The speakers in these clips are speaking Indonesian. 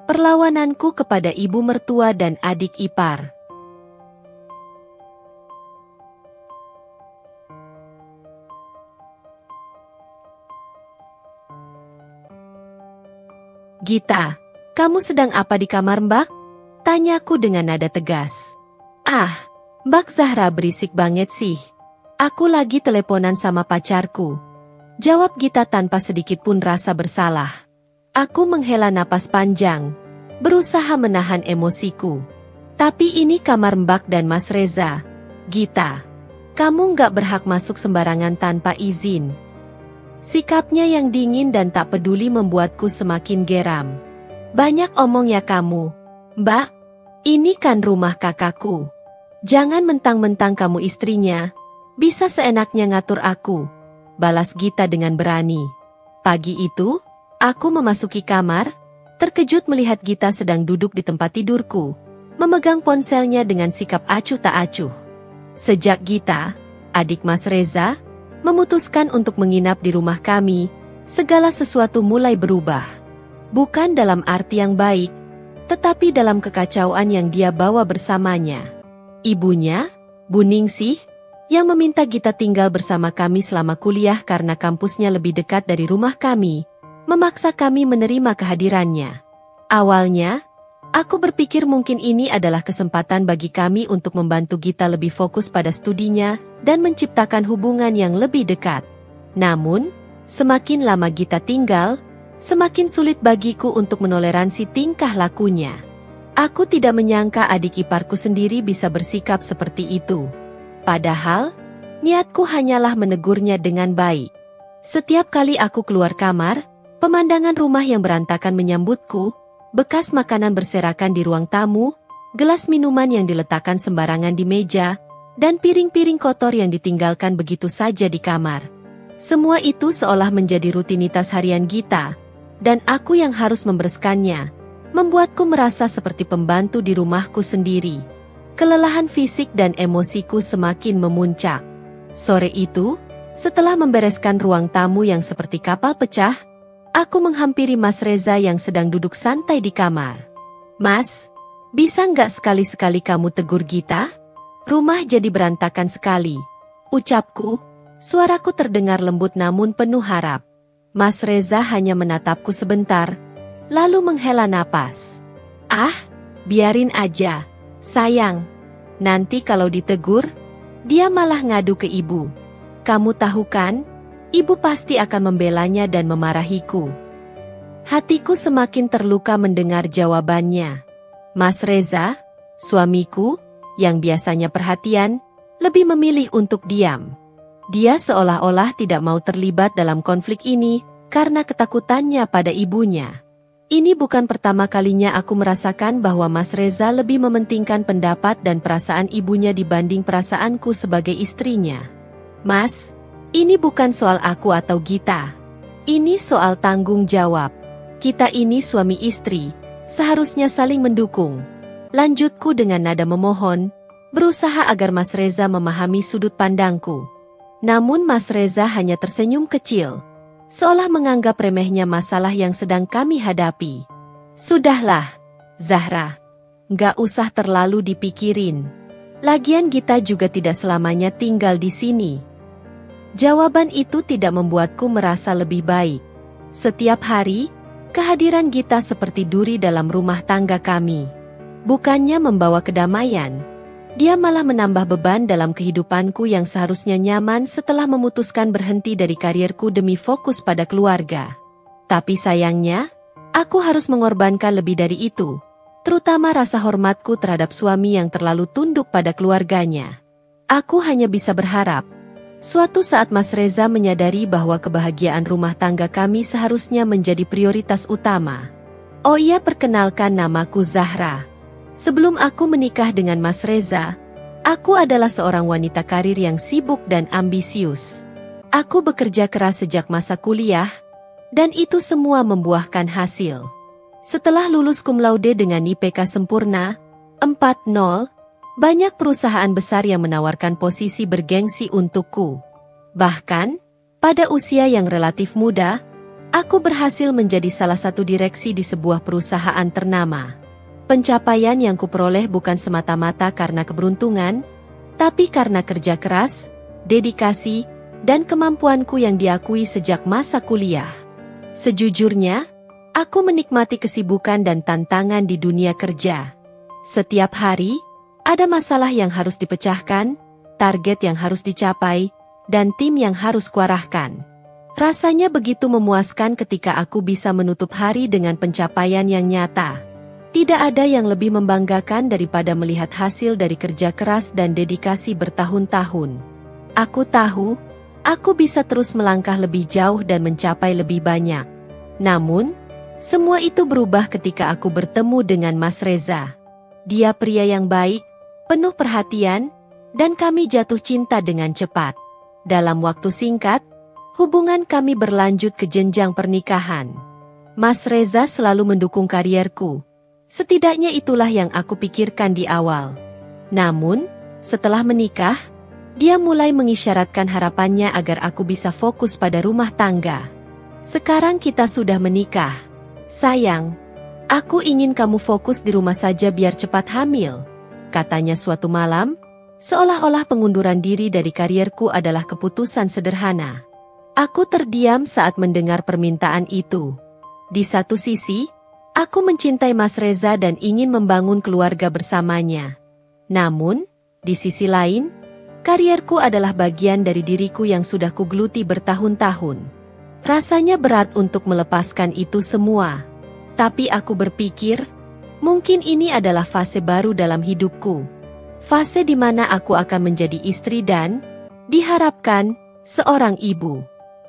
Perlawananku kepada ibu mertua dan adik ipar. Gita, kamu sedang apa di kamar Mbak? Tanyaku dengan nada tegas. Ah, Mbak Zahra berisik banget sih. Aku lagi teleponan sama pacarku. Jawab Gita tanpa sedikit pun rasa bersalah. Aku menghela napas panjang, berusaha menahan emosiku. Tapi ini kamar Mbak dan Mas Reza. Gita, kamu nggak berhak masuk sembarangan tanpa izin. Sikapnya yang dingin dan tak peduli membuatku semakin geram. Banyak omong ya kamu. Mbak, ini kan rumah kakakku. Jangan mentang-mentang kamu istrinya, bisa seenaknya ngatur aku. Balas Gita dengan berani. Pagi itu, aku memasuki kamar, terkejut melihat Gita sedang duduk di tempat tidurku, memegang ponselnya dengan sikap acuh tak acuh. Sejak Gita, adik Mas Reza, memutuskan untuk menginap di rumah kami, segala sesuatu mulai berubah. Bukan dalam arti yang baik, tetapi dalam kekacauan yang dia bawa bersamanya. Ibunya, Bu Ningsih, yang meminta Gita tinggal bersama kami selama kuliah karena kampusnya lebih dekat dari rumah kami, memaksa kami menerima kehadirannya. Awalnya, aku berpikir mungkin ini adalah kesempatan bagi kami untuk membantu Gita lebih fokus pada studinya dan menciptakan hubungan yang lebih dekat. Namun, semakin lama Gita tinggal, semakin sulit bagiku untuk menoleransi tingkah lakunya. Aku tidak menyangka adik iparku sendiri bisa bersikap seperti itu. Padahal, niatku hanyalah menegurnya dengan baik. Setiap kali aku keluar kamar, pemandangan rumah yang berantakan menyambutku, bekas makanan berserakan di ruang tamu, gelas minuman yang diletakkan sembarangan di meja, dan piring-piring kotor yang ditinggalkan begitu saja di kamar. Semua itu seolah menjadi rutinitas harian Gita, dan aku yang harus membereskannya, membuatku merasa seperti pembantu di rumahku sendiri. Kelelahan fisik dan emosiku semakin memuncak. Sore itu, setelah membereskan ruang tamu yang seperti kapal pecah, aku menghampiri Mas Reza yang sedang duduk santai di kamar. Mas, bisa nggak sekali-sekali kamu tegur Gita? Rumah jadi berantakan sekali. Ucapku, suaraku terdengar lembut namun penuh harap. Mas Reza hanya menatapku sebentar, lalu menghela napas. Ah, biarin aja, sayang. Nanti kalau ditegur, dia malah ngadu ke ibu. Kamu tahu kan, ibu pasti akan membelanya dan memarahiku. Hatiku semakin terluka mendengar jawabannya. Mas Reza, suamiku, yang biasanya perhatian, lebih memilih untuk diam. Dia seolah-olah tidak mau terlibat dalam konflik ini karena ketakutannya pada ibunya. Ini bukan pertama kalinya aku merasakan bahwa Mas Reza lebih mementingkan pendapat dan perasaan ibunya dibanding perasaanku sebagai istrinya. Mas, ini bukan soal aku atau Gita. Ini soal tanggung jawab. Kita ini suami istri, seharusnya saling mendukung. Lanjutku dengan nada memohon, berusaha agar Mas Reza memahami sudut pandangku. Namun Mas Reza hanya tersenyum kecil, seolah menganggap remehnya masalah yang sedang kami hadapi. Sudahlah, Zahra. Nggak usah terlalu dipikirin. Lagian Gita juga tidak selamanya tinggal di sini. Jawaban itu tidak membuatku merasa lebih baik. Setiap hari, kehadiran Gita seperti duri dalam rumah tangga kami. Bukannya membawa kedamaian, dia malah menambah beban dalam kehidupanku yang seharusnya nyaman setelah memutuskan berhenti dari karirku demi fokus pada keluarga. Tapi sayangnya, aku harus mengorbankan lebih dari itu, terutama rasa hormatku terhadap suami yang terlalu tunduk pada keluarganya. Aku hanya bisa berharap, suatu saat Mas Reza menyadari bahwa kebahagiaan rumah tangga kami seharusnya menjadi prioritas utama. Oh iya, perkenalkan, namaku Zahra. Sebelum aku menikah dengan Mas Reza, aku adalah seorang wanita karir yang sibuk dan ambisius. Aku bekerja keras sejak masa kuliah, dan itu semua membuahkan hasil. Setelah lulus cum laude dengan IPK sempurna, 4.0, banyak perusahaan besar yang menawarkan posisi bergengsi untukku. Bahkan, pada usia yang relatif muda, Aku berhasil menjadi salah satu direksi di sebuah perusahaan ternama. Pencapaian yang kuperoleh bukan semata-mata karena keberuntungan, tapi karena kerja keras, dedikasi, dan kemampuanku yang diakui sejak masa kuliah. Sejujurnya, aku menikmati kesibukan dan tantangan di dunia kerja. Setiap hari, ada masalah yang harus dipecahkan, target yang harus dicapai, dan tim yang harus kuarahkan. Rasanya begitu memuaskan ketika aku bisa menutup hari dengan pencapaian yang nyata. Tidak ada yang lebih membanggakan daripada melihat hasil dari kerja keras dan dedikasi bertahun-tahun. Aku tahu, aku bisa terus melangkah lebih jauh dan mencapai lebih banyak. Namun, semua itu berubah ketika aku bertemu dengan Mas Reza. Dia pria yang baik, penuh perhatian, dan kami jatuh cinta dengan cepat. Dalam waktu singkat, hubungan kami berlanjut ke jenjang pernikahan. Mas Reza selalu mendukung karierku. Setidaknya itulah yang aku pikirkan di awal. Namun, setelah menikah, dia mulai mengisyaratkan harapannya agar aku bisa fokus pada rumah tangga. Sekarang kita sudah menikah. Sayang, aku ingin kamu fokus di rumah saja biar cepat hamil, katanya suatu malam, seolah-olah pengunduran diri dari karierku adalah keputusan sederhana. Aku terdiam saat mendengar permintaan itu. Di satu sisi, aku mencintai Mas Reza dan ingin membangun keluarga bersamanya. Namun, di sisi lain, karierku adalah bagian dari diriku yang sudah kugeluti bertahun-tahun. Rasanya berat untuk melepaskan itu semua. Tapi aku berpikir, mungkin ini adalah fase baru dalam hidupku. Fase di mana aku akan menjadi istri dan, diharapkan, seorang ibu.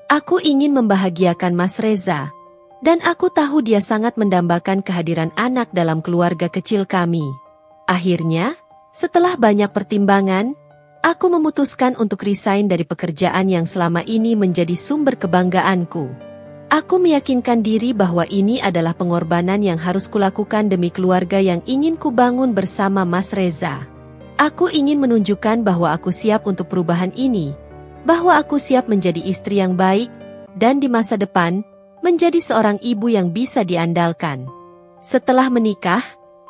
Aku ingin membahagiakan Mas Reza, dan aku tahu dia sangat mendambakan kehadiran anak dalam keluarga kecil kami. Akhirnya, setelah banyak pertimbangan, aku memutuskan untuk resign dari pekerjaan yang selama ini menjadi sumber kebanggaanku. Aku meyakinkan diri bahwa ini adalah pengorbanan yang harus kulakukan demi keluarga yang ingin kubangun bersama Mas Reza. Aku ingin menunjukkan bahwa aku siap untuk perubahan ini, bahwa aku siap menjadi istri yang baik, dan di masa depan, menjadi seorang ibu yang bisa diandalkan. Setelah menikah,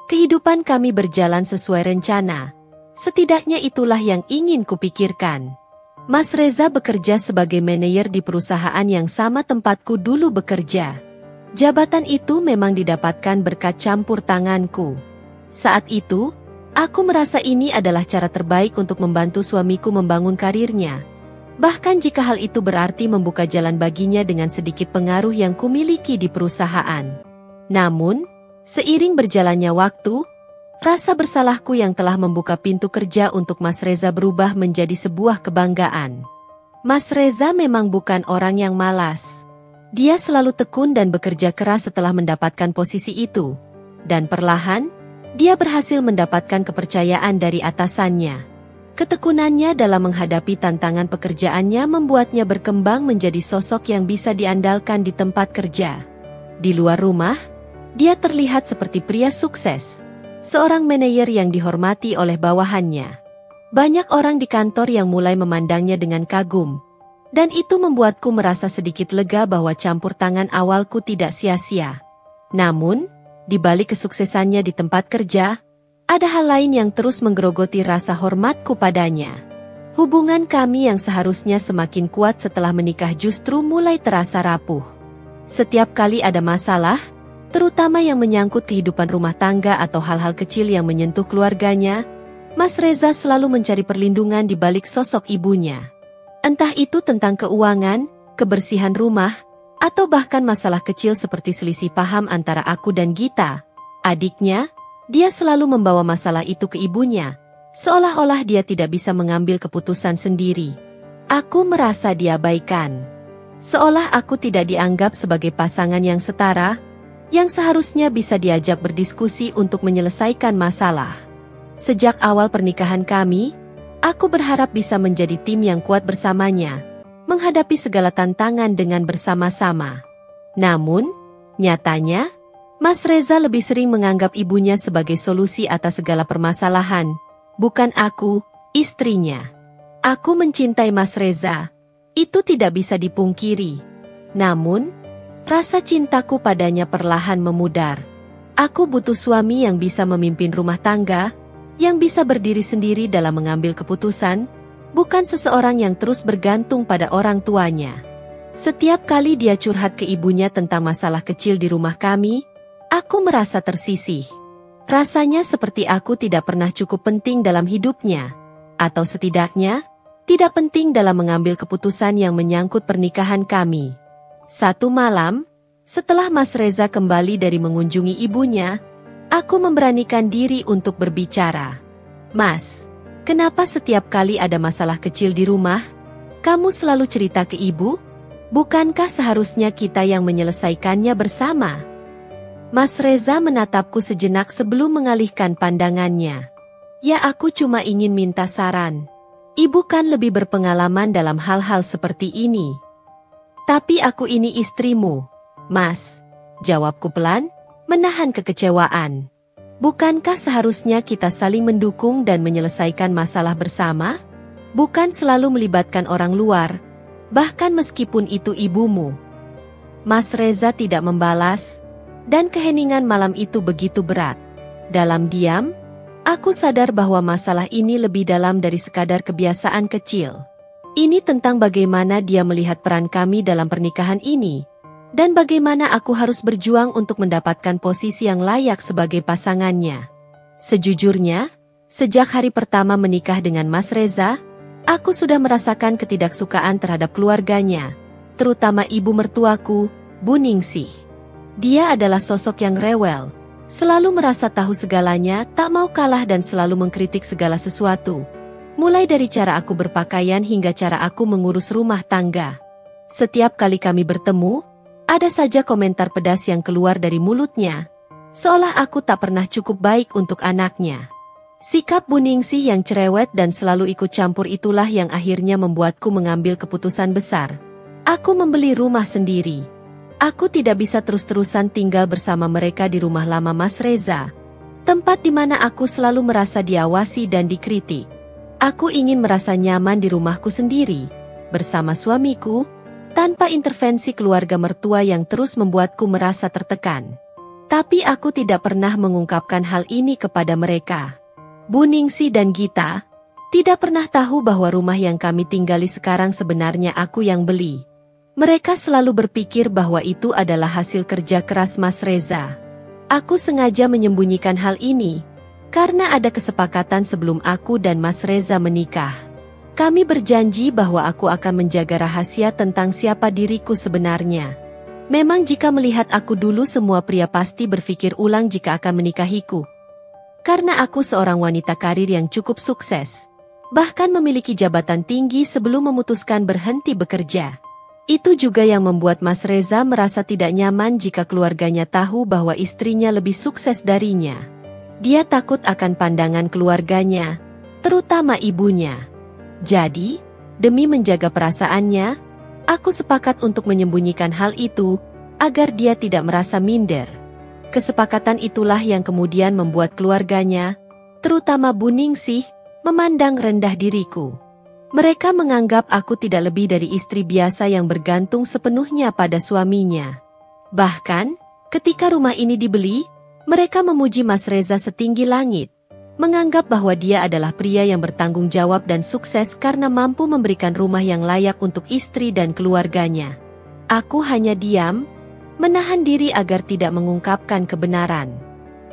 kehidupan kami berjalan sesuai rencana. Setidaknya itulah yang ingin kupikirkan. Mas Reza bekerja sebagai manajer di perusahaan yang sama tempatku dulu bekerja. Jabatan itu memang didapatkan berkat campur tanganku. Saat itu, aku merasa ini adalah cara terbaik untuk membantu suamiku membangun karirnya. Bahkan jika hal itu berarti membuka jalan baginya dengan sedikit pengaruh yang kumiliki di perusahaan. Namun, seiring berjalannya waktu, rasa bersalahku yang telah membuka pintu kerja untuk Mas Reza berubah menjadi sebuah kebanggaan. Mas Reza memang bukan orang yang malas. Dia selalu tekun dan bekerja keras setelah mendapatkan posisi itu. Dan perlahan, dia berhasil mendapatkan kepercayaan dari atasannya. Ketekunannya dalam menghadapi tantangan pekerjaannya membuatnya berkembang menjadi sosok yang bisa diandalkan di tempat kerja. Di luar rumah, dia terlihat seperti pria sukses. Seorang manajer yang dihormati oleh bawahannya. Banyak orang di kantor yang mulai memandangnya dengan kagum. Dan itu membuatku merasa sedikit lega bahwa campur tangan awalku tidak sia-sia. Namun, di balik kesuksesannya di tempat kerja, ada hal lain yang terus menggerogoti rasa hormatku padanya. Hubungan kami yang seharusnya semakin kuat setelah menikah justru mulai terasa rapuh. Setiap kali ada masalah, terutama yang menyangkut kehidupan rumah tangga atau hal-hal kecil yang menyentuh keluarganya, Mas Reza selalu mencari perlindungan di balik sosok ibunya. Entah itu tentang keuangan, kebersihan rumah, atau bahkan masalah kecil seperti selisih paham antara aku dan Gita, adiknya, dia selalu membawa masalah itu ke ibunya, seolah-olah dia tidak bisa mengambil keputusan sendiri. Aku merasa diabaikan. Seolah aku tidak dianggap sebagai pasangan yang setara, yang seharusnya bisa diajak berdiskusi untuk menyelesaikan masalah. Sejak awal pernikahan kami, aku berharap bisa menjadi tim yang kuat bersamanya, menghadapi segala tantangan dengan bersama-sama. Namun, nyatanya, Mas Reza lebih sering menganggap ibunya sebagai solusi atas segala permasalahan, bukan aku, istrinya. Aku mencintai Mas Reza, itu tidak bisa dipungkiri. Namun, Rasa cintaku padanya perlahan memudar. Aku butuh suami yang bisa memimpin rumah tangga, yang bisa berdiri sendiri dalam mengambil keputusan, bukan seseorang yang terus bergantung pada orang tuanya. Setiap kali dia curhat ke ibunya tentang masalah kecil di rumah kami, aku merasa tersisih. Rasanya seperti aku tidak pernah cukup penting dalam hidupnya, atau setidaknya, tidak penting dalam mengambil keputusan yang menyangkut pernikahan kami. Satu malam, setelah Mas Reza kembali dari mengunjungi ibunya, aku memberanikan diri untuk berbicara. Mas, kenapa setiap kali ada masalah kecil di rumah, kamu selalu cerita ke ibu? Bukankah seharusnya kita yang menyelesaikannya bersama? Mas Reza menatapku sejenak sebelum mengalihkan pandangannya. Ya, aku cuma ingin minta saran. Ibu kan lebih berpengalaman dalam hal-hal seperti ini. Tapi aku ini istrimu, Mas, jawabku pelan, menahan kekecewaan. Bukankah seharusnya kita saling mendukung dan menyelesaikan masalah bersama? Bukan selalu melibatkan orang luar, bahkan meskipun itu ibumu. Mas Reza tidak membalas, dan keheningan malam itu begitu berat. Dalam diam, aku sadar bahwa masalah ini lebih dalam dari sekadar kebiasaan kecil. Ini tentang bagaimana dia melihat peran kami dalam pernikahan ini, dan bagaimana aku harus berjuang untuk mendapatkan posisi yang layak sebagai pasangannya. Sejujurnya, sejak hari pertama menikah dengan Mas Reza, aku sudah merasakan ketidaksukaan terhadap keluarganya, terutama ibu mertuaku, Bu Ningsih. Dia adalah sosok yang rewel, selalu merasa tahu segalanya, tak mau kalah dan selalu mengkritik segala sesuatu. Mulai dari cara aku berpakaian hingga cara aku mengurus rumah tangga. Setiap kali kami bertemu, ada saja komentar pedas yang keluar dari mulutnya, seolah aku tak pernah cukup baik untuk anaknya. Sikap Bu Ningsih yang cerewet dan selalu ikut campur itulah yang akhirnya membuatku mengambil keputusan besar. Aku membeli rumah sendiri. Aku tidak bisa terus-terusan tinggal bersama mereka di rumah lama Mas Reza, tempat di mana aku selalu merasa diawasi dan dikritik. Aku ingin merasa nyaman di rumahku sendiri, bersama suamiku, tanpa intervensi keluarga mertua yang terus membuatku merasa tertekan. Tapi aku tidak pernah mengungkapkan hal ini kepada mereka. Bu Ningsih dan Gita tidak pernah tahu bahwa rumah yang kami tinggali sekarang sebenarnya aku yang beli. Mereka selalu berpikir bahwa itu adalah hasil kerja keras Mas Reza. Aku sengaja menyembunyikan hal ini, karena ada kesepakatan sebelum aku dan Mas Reza menikah. Kami berjanji bahwa aku akan menjaga rahasia tentang siapa diriku sebenarnya. Memang jika melihat aku dulu semua pria pasti berpikir ulang jika akan menikahiku. Karena aku seorang wanita karir yang cukup sukses, bahkan memiliki jabatan tinggi sebelum memutuskan berhenti bekerja. Itu juga yang membuat Mas Reza merasa tidak nyaman jika keluarganya tahu bahwa istrinya lebih sukses darinya. Dia takut akan pandangan keluarganya, terutama ibunya. Jadi, demi menjaga perasaannya, aku sepakat untuk menyembunyikan hal itu, agar dia tidak merasa minder. Kesepakatan itulah yang kemudian membuat keluarganya, terutama Bu Ningsih, memandang rendah diriku. Mereka menganggap aku tidak lebih dari istri biasa yang bergantung sepenuhnya pada suaminya. Bahkan, ketika rumah ini dibeli, mereka memuji Mas Reza setinggi langit, menganggap bahwa dia adalah pria yang bertanggung jawab dan sukses karena mampu memberikan rumah yang layak untuk istri dan keluarganya. Aku hanya diam, menahan diri agar tidak mengungkapkan kebenaran.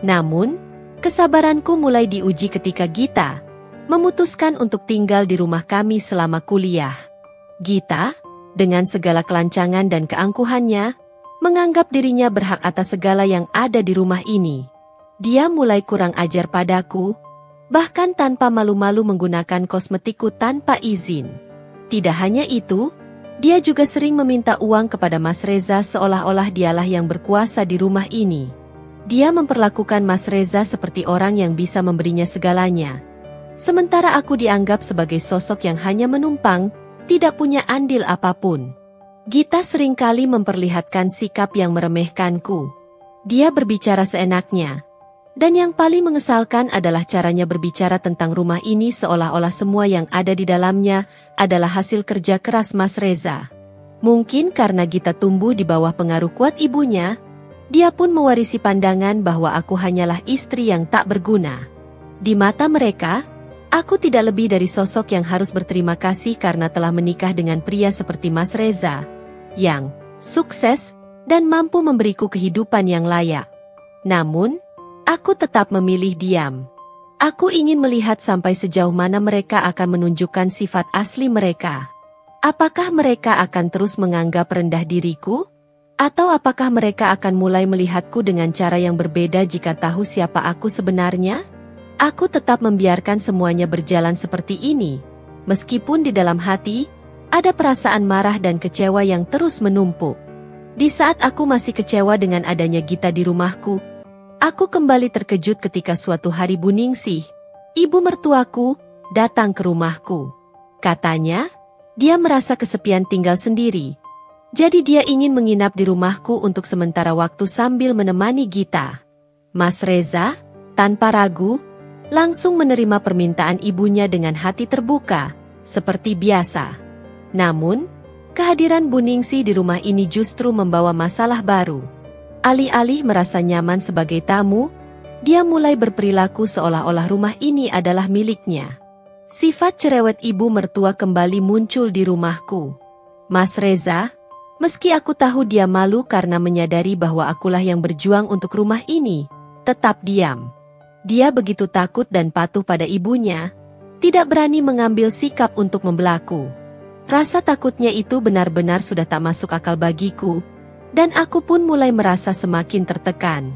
Namun, kesabaranku mulai diuji ketika Gita memutuskan untuk tinggal di rumah kami selama kuliah. Gita, dengan segala kelancangan dan keangkuhannya, menganggap dirinya berhak atas segala yang ada di rumah ini. Dia mulai kurang ajar padaku, bahkan tanpa malu-malu menggunakan kosmetikku tanpa izin. Tidak hanya itu, dia juga sering meminta uang kepada Mas Reza seolah-olah dialah yang berkuasa di rumah ini. Dia memperlakukan Mas Reza seperti orang yang bisa memberinya segalanya. Sementara aku dianggap sebagai sosok yang hanya menumpang, tidak punya andil apapun. Gita seringkali memperlihatkan sikap yang meremehkanku. Dia berbicara seenaknya. Dan yang paling mengesalkan adalah caranya berbicara tentang rumah ini seolah-olah semua yang ada di dalamnya adalah hasil kerja keras Mas Reza. Mungkin karena Gita tumbuh di bawah pengaruh kuat ibunya, dia pun mewarisi pandangan bahwa aku hanyalah istri yang tak berguna. Di mata mereka, aku tidak lebih dari sosok yang harus berterima kasih karena telah menikah dengan pria seperti Mas Reza, yang sukses dan mampu memberiku kehidupan yang layak. Namun, aku tetap memilih diam. Aku ingin melihat sampai sejauh mana mereka akan menunjukkan sifat asli mereka. Apakah mereka akan terus menganggap rendah diriku? Atau apakah mereka akan mulai melihatku dengan cara yang berbeda jika tahu siapa aku sebenarnya? Aku tetap membiarkan semuanya berjalan seperti ini, meskipun di dalam hati, ada perasaan marah dan kecewa yang terus menumpuk. Di saat aku masih kecewa dengan adanya Gita di rumahku, aku kembali terkejut ketika suatu hari Bu Ningsih, ibu mertuaku, datang ke rumahku. Katanya, dia merasa kesepian tinggal sendiri. Jadi dia ingin menginap di rumahku untuk sementara waktu sambil menemani Gita. Mas Reza, tanpa ragu, langsung menerima permintaan ibunya dengan hati terbuka, seperti biasa. Namun, kehadiran Bu Ningsih di rumah ini justru membawa masalah baru. Alih-alih merasa nyaman sebagai tamu, dia mulai berperilaku seolah-olah rumah ini adalah miliknya. Sifat cerewet ibu mertua kembali muncul di rumahku. Mas Reza, meski aku tahu dia malu karena menyadari bahwa akulah yang berjuang untuk rumah ini, tetap diam. Dia begitu takut dan patuh pada ibunya, tidak berani mengambil sikap untuk membelaku. Rasa takutnya itu benar-benar sudah tak masuk akal bagiku, dan aku pun mulai merasa semakin tertekan.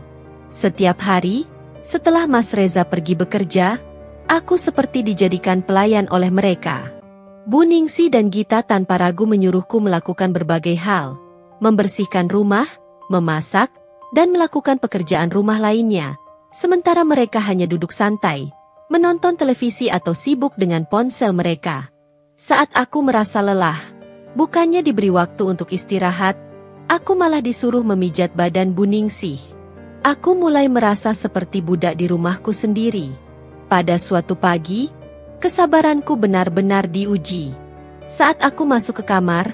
Setiap hari, setelah Mas Reza pergi bekerja, aku seperti dijadikan pelayan oleh mereka. Bu Ningsih dan Gita tanpa ragu menyuruhku melakukan berbagai hal, membersihkan rumah, memasak, dan melakukan pekerjaan rumah lainnya, sementara mereka hanya duduk santai, menonton televisi atau sibuk dengan ponsel mereka. Saat aku merasa lelah, bukannya diberi waktu untuk istirahat, aku malah disuruh memijat badan Bu Ningsih. Aku mulai merasa seperti budak di rumahku sendiri. Pada suatu pagi, kesabaranku benar-benar diuji. Saat aku masuk ke kamar,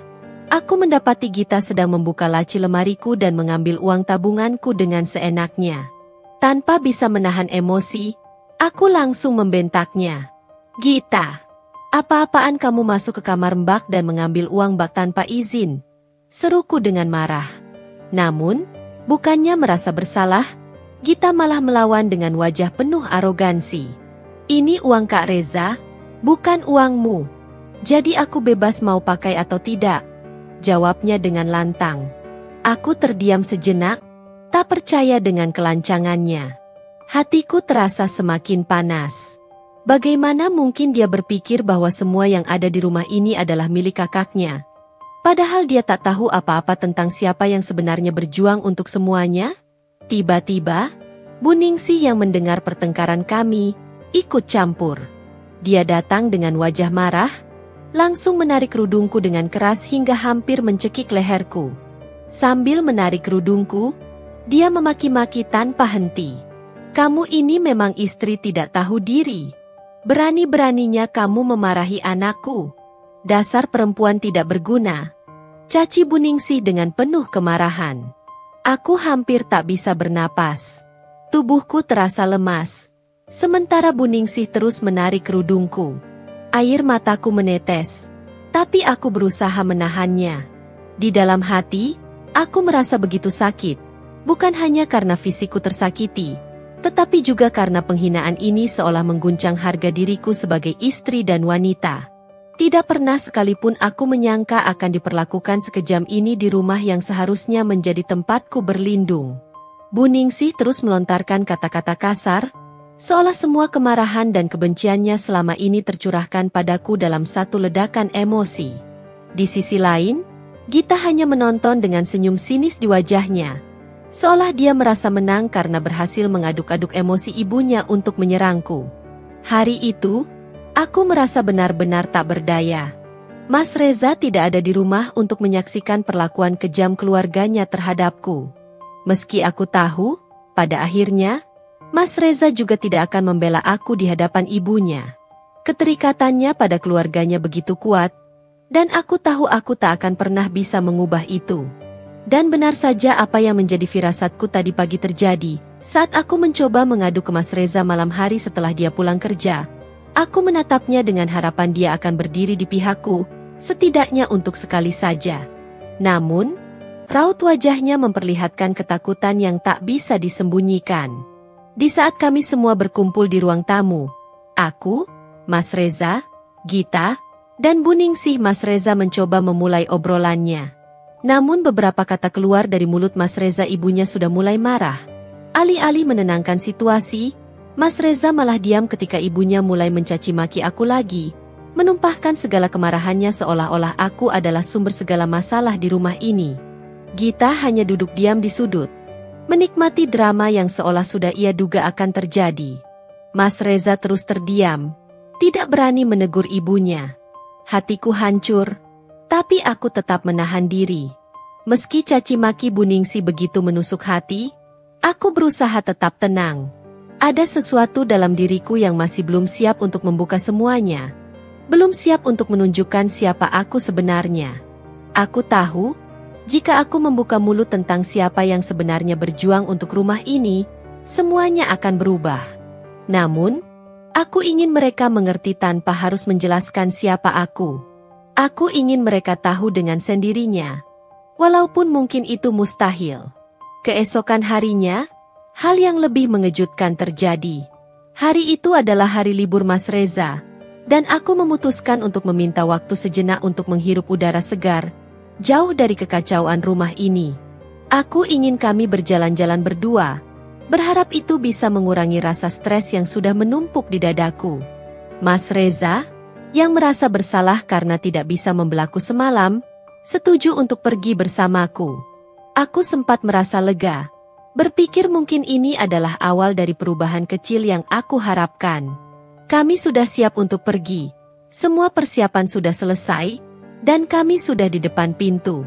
aku mendapati Gita sedang membuka laci lemariku dan mengambil uang tabunganku dengan seenaknya. Tanpa bisa menahan emosi, aku langsung membentaknya. "Gita, apa-apaan kamu masuk ke kamar Mbak dan mengambil uang Mbak tanpa izin?" seruku dengan marah. Namun, bukannya merasa bersalah, Gita malah melawan dengan wajah penuh arogansi. "Ini uang Kak Reza, bukan uangmu. Jadi aku bebas mau pakai atau tidak," jawabnya dengan lantang. Aku terdiam sejenak, tak percaya dengan kelancangannya. Hatiku terasa semakin panas. Bagaimana mungkin dia berpikir bahwa semua yang ada di rumah ini adalah milik kakaknya? Padahal dia tak tahu apa-apa tentang siapa yang sebenarnya berjuang untuk semuanya. Tiba-tiba, Bu Ningsih yang mendengar pertengkaran kami, ikut campur. Dia datang dengan wajah marah, langsung menarik kerudungku dengan keras hingga hampir mencekik leherku. Sambil menarik kerudungku, dia memaki-maki tanpa henti. "Kamu ini memang istri tidak tahu diri. Berani-beraninya kamu memarahi anakku. Dasar perempuan tidak berguna," caci Bu Ningsih dengan penuh kemarahan. Aku hampir tak bisa bernapas. Tubuhku terasa lemas. Sementara Bu Ningsih terus menarik kerudungku. Air mataku menetes, tapi aku berusaha menahannya. Di dalam hati, aku merasa begitu sakit. Bukan hanya karena fisikku tersakiti, tetapi juga karena penghinaan ini seolah mengguncang harga diriku sebagai istri dan wanita. Tidak pernah sekalipun aku menyangka akan diperlakukan sekejam ini di rumah yang seharusnya menjadi tempatku berlindung. Bu Ningsih terus melontarkan kata-kata kasar, seolah semua kemarahan dan kebenciannya selama ini tercurahkan padaku dalam satu ledakan emosi. Di sisi lain, Gita hanya menonton dengan senyum sinis di wajahnya, seolah dia merasa menang karena berhasil mengaduk-aduk emosi ibunya untuk menyerangku. Hari itu, aku merasa benar-benar tak berdaya. Mas Reza tidak ada di rumah untuk menyaksikan perlakuan kejam keluarganya terhadapku. Meski aku tahu, pada akhirnya, Mas Reza juga tidak akan membela aku di hadapan ibunya. Keterikatannya pada keluarganya begitu kuat, Dan aku tahu aku tak akan pernah bisa mengubah itu. Dan benar saja apa yang menjadi firasatku tadi pagi terjadi. Saat aku mencoba mengadu ke Mas Reza malam hari setelah dia pulang kerja, aku menatapnya dengan harapan dia akan berdiri di pihakku, setidaknya untuk sekali saja. Namun, raut wajahnya memperlihatkan ketakutan yang tak bisa disembunyikan. Di saat kami semua berkumpul di ruang tamu, aku, Mas Reza, Gita, dan Bu Ningsih, Mas Reza mencoba memulai obrolannya. Namun beberapa kata keluar dari mulut Mas Reza, ibunya sudah mulai marah. Alih-alih menenangkan situasi, Mas Reza malah diam ketika ibunya mulai mencaci maki aku lagi, menumpahkan segala kemarahannya seolah-olah aku adalah sumber segala masalah di rumah ini. Gita hanya duduk diam di sudut, menikmati drama yang seolah sudah ia duga akan terjadi. Mas Reza terus terdiam, tidak berani menegur ibunya. Hatiku hancur, tapi aku tetap menahan diri. Meski caci maki Bu Ningsih begitu menusuk hati, aku berusaha tetap tenang. Ada sesuatu dalam diriku yang masih belum siap untuk membuka semuanya. Belum siap untuk menunjukkan siapa aku sebenarnya. Aku tahu, jika aku membuka mulut tentang siapa yang sebenarnya berjuang untuk rumah ini, semuanya akan berubah. Namun, aku ingin mereka mengerti tanpa harus menjelaskan siapa aku. Aku ingin mereka tahu dengan sendirinya. Walaupun mungkin itu mustahil. Keesokan harinya, hal yang lebih mengejutkan terjadi. Hari itu adalah hari libur Mas Reza, dan aku memutuskan untuk meminta waktu sejenak untuk menghirup udara segar, jauh dari kekacauan rumah ini. Aku ingin kami berjalan-jalan berdua, berharap itu bisa mengurangi rasa stres yang sudah menumpuk di dadaku. Mas Reza, yang merasa bersalah karena tidak bisa membelaku semalam, setuju untuk pergi bersamaku. Aku sempat merasa lega, berpikir mungkin ini adalah awal dari perubahan kecil yang aku harapkan. Kami sudah siap untuk pergi, semua persiapan sudah selesai, dan kami sudah di depan pintu.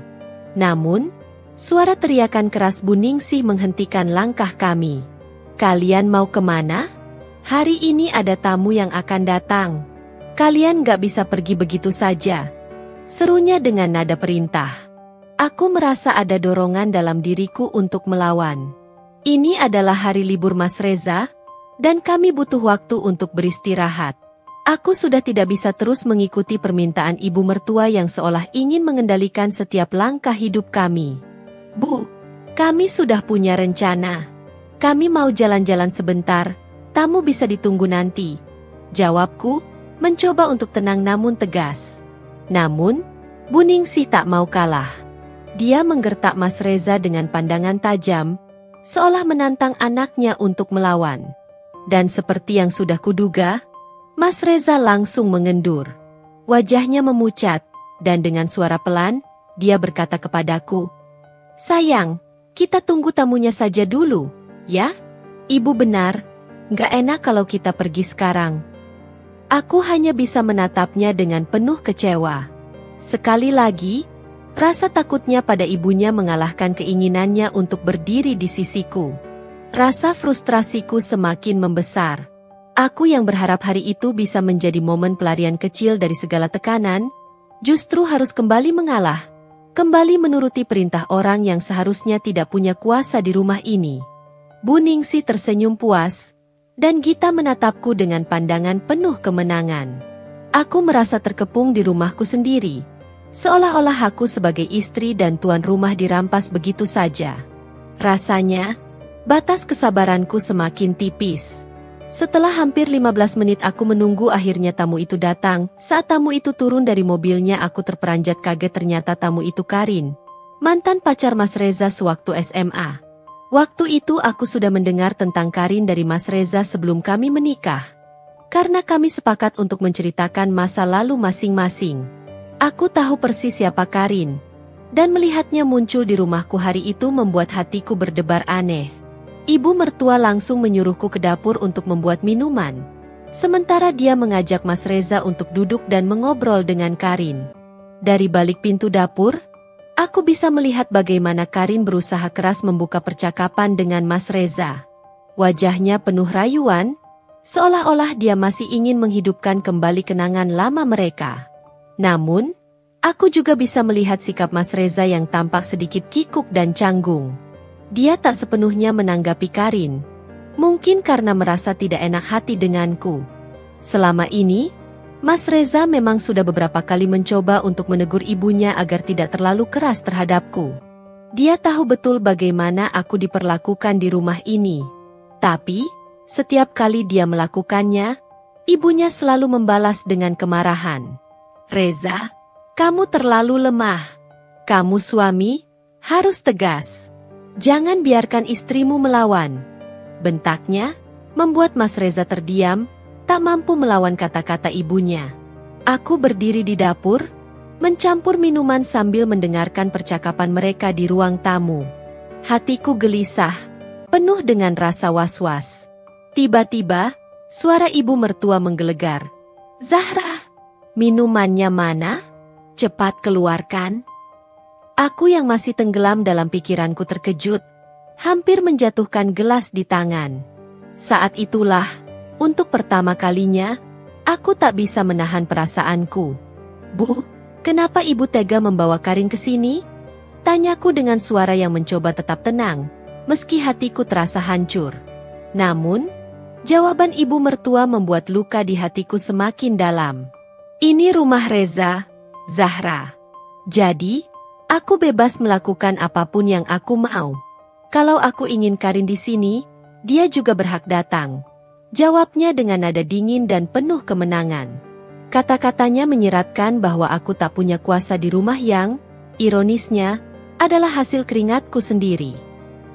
Namun, suara teriakan keras Bu Ningsih menghentikan langkah kami. Kalian mau kemana? Hari ini ada tamu yang akan datang. Kalian gak bisa pergi begitu saja. Serunya dengan nada perintah. Aku merasa ada dorongan dalam diriku untuk melawan. Ini adalah hari libur Mas Reza, dan kami butuh waktu untuk beristirahat. Aku sudah tidak bisa terus mengikuti permintaan ibu mertua yang seolah ingin mengendalikan setiap langkah hidup kami. Bu, kami sudah punya rencana. Kami mau jalan-jalan sebentar, tamu bisa ditunggu nanti. Jawabku, mencoba untuk tenang namun tegas. Namun, Bu Ningsih tak mau kalah. Dia menggertak Mas Reza dengan pandangan tajam, seolah menantang anaknya untuk melawan. Dan seperti yang sudah kuduga, Mas Reza langsung mengendur. Wajahnya memucat, dan dengan suara pelan, dia berkata kepadaku, "Sayang, kita tunggu tamunya saja dulu, ya? Ibu benar, gak enak kalau kita pergi sekarang." Aku hanya bisa menatapnya dengan penuh kecewa. Sekali lagi, rasa takutnya pada ibunya mengalahkan keinginannya untuk berdiri di sisiku. Rasa frustrasiku semakin membesar. Aku yang berharap hari itu bisa menjadi momen pelarian kecil dari segala tekanan, justru harus kembali mengalah, kembali menuruti perintah orang yang seharusnya tidak punya kuasa di rumah ini. Bu Ningsih tersenyum puas, dan Gita menatapku dengan pandangan penuh kemenangan. Aku merasa terkepung di rumahku sendiri, seolah-olah aku sebagai istri dan tuan rumah dirampas begitu saja. Rasanya, batas kesabaranku semakin tipis. Setelah hampir 15 menit aku menunggu, akhirnya tamu itu datang. Saat tamu itu turun dari mobilnya, aku terperanjat kaget, ternyata tamu itu Karin, mantan pacar Mas Reza sewaktu SMA. Waktu itu aku sudah mendengar tentang Karin dari Mas Reza sebelum kami menikah. Karena kami sepakat untuk menceritakan masa lalu masing-masing. Aku tahu persis siapa Karin, dan melihatnya muncul di rumahku hari itu membuat hatiku berdebar aneh. Ibu mertua langsung menyuruhku ke dapur untuk membuat minuman. Sementara dia mengajak Mas Reza untuk duduk dan mengobrol dengan Karin. Dari balik pintu dapur, aku bisa melihat bagaimana Karin berusaha keras membuka percakapan dengan Mas Reza. Wajahnya penuh rayuan, seolah-olah dia masih ingin menghidupkan kembali kenangan lama mereka. Namun, Aku juga bisa melihat sikap Mas Reza yang tampak sedikit kikuk dan canggung. Dia tak sepenuhnya menanggapi Karin. Mungkin karena merasa tidak enak hati denganku. Selama ini, Mas Reza memang sudah beberapa kali mencoba untuk menegur ibunya agar tidak terlalu keras terhadapku. Dia tahu betul bagaimana aku diperlakukan di rumah ini. Tapi, setiap kali dia melakukannya, ibunya selalu membalas dengan kemarahan. Reza, kamu terlalu lemah. Kamu suami, harus tegas. Jangan biarkan istrimu melawan. Bentaknya, membuat Mas Reza terdiam, tak mampu melawan kata-kata ibunya. Aku berdiri di dapur, mencampur minuman sambil mendengarkan percakapan mereka di ruang tamu. Hatiku gelisah, penuh dengan rasa was-was. Tiba-tiba, suara ibu mertua menggelegar. Zahra, minumannya mana? Cepat keluarkan. Aku yang masih tenggelam dalam pikiranku terkejut, hampir menjatuhkan gelas di tangan. Saat itulah, untuk pertama kalinya, aku tak bisa menahan perasaanku. Bu, kenapa ibu tega membawa Karin ke sini? Tanyaku dengan suara yang mencoba tetap tenang, meski hatiku terasa hancur. Namun, jawaban ibu mertua membuat luka di hatiku semakin dalam. Ini rumah Reza, Zahra. Jadi, aku bebas melakukan apapun yang aku mau. Kalau aku ingin Karin di sini, dia juga berhak datang. Jawabnya dengan nada dingin dan penuh kemenangan. Kata-katanya menyiratkan bahwa aku tak punya kuasa di rumah yang, ironisnya, adalah hasil keringatku sendiri.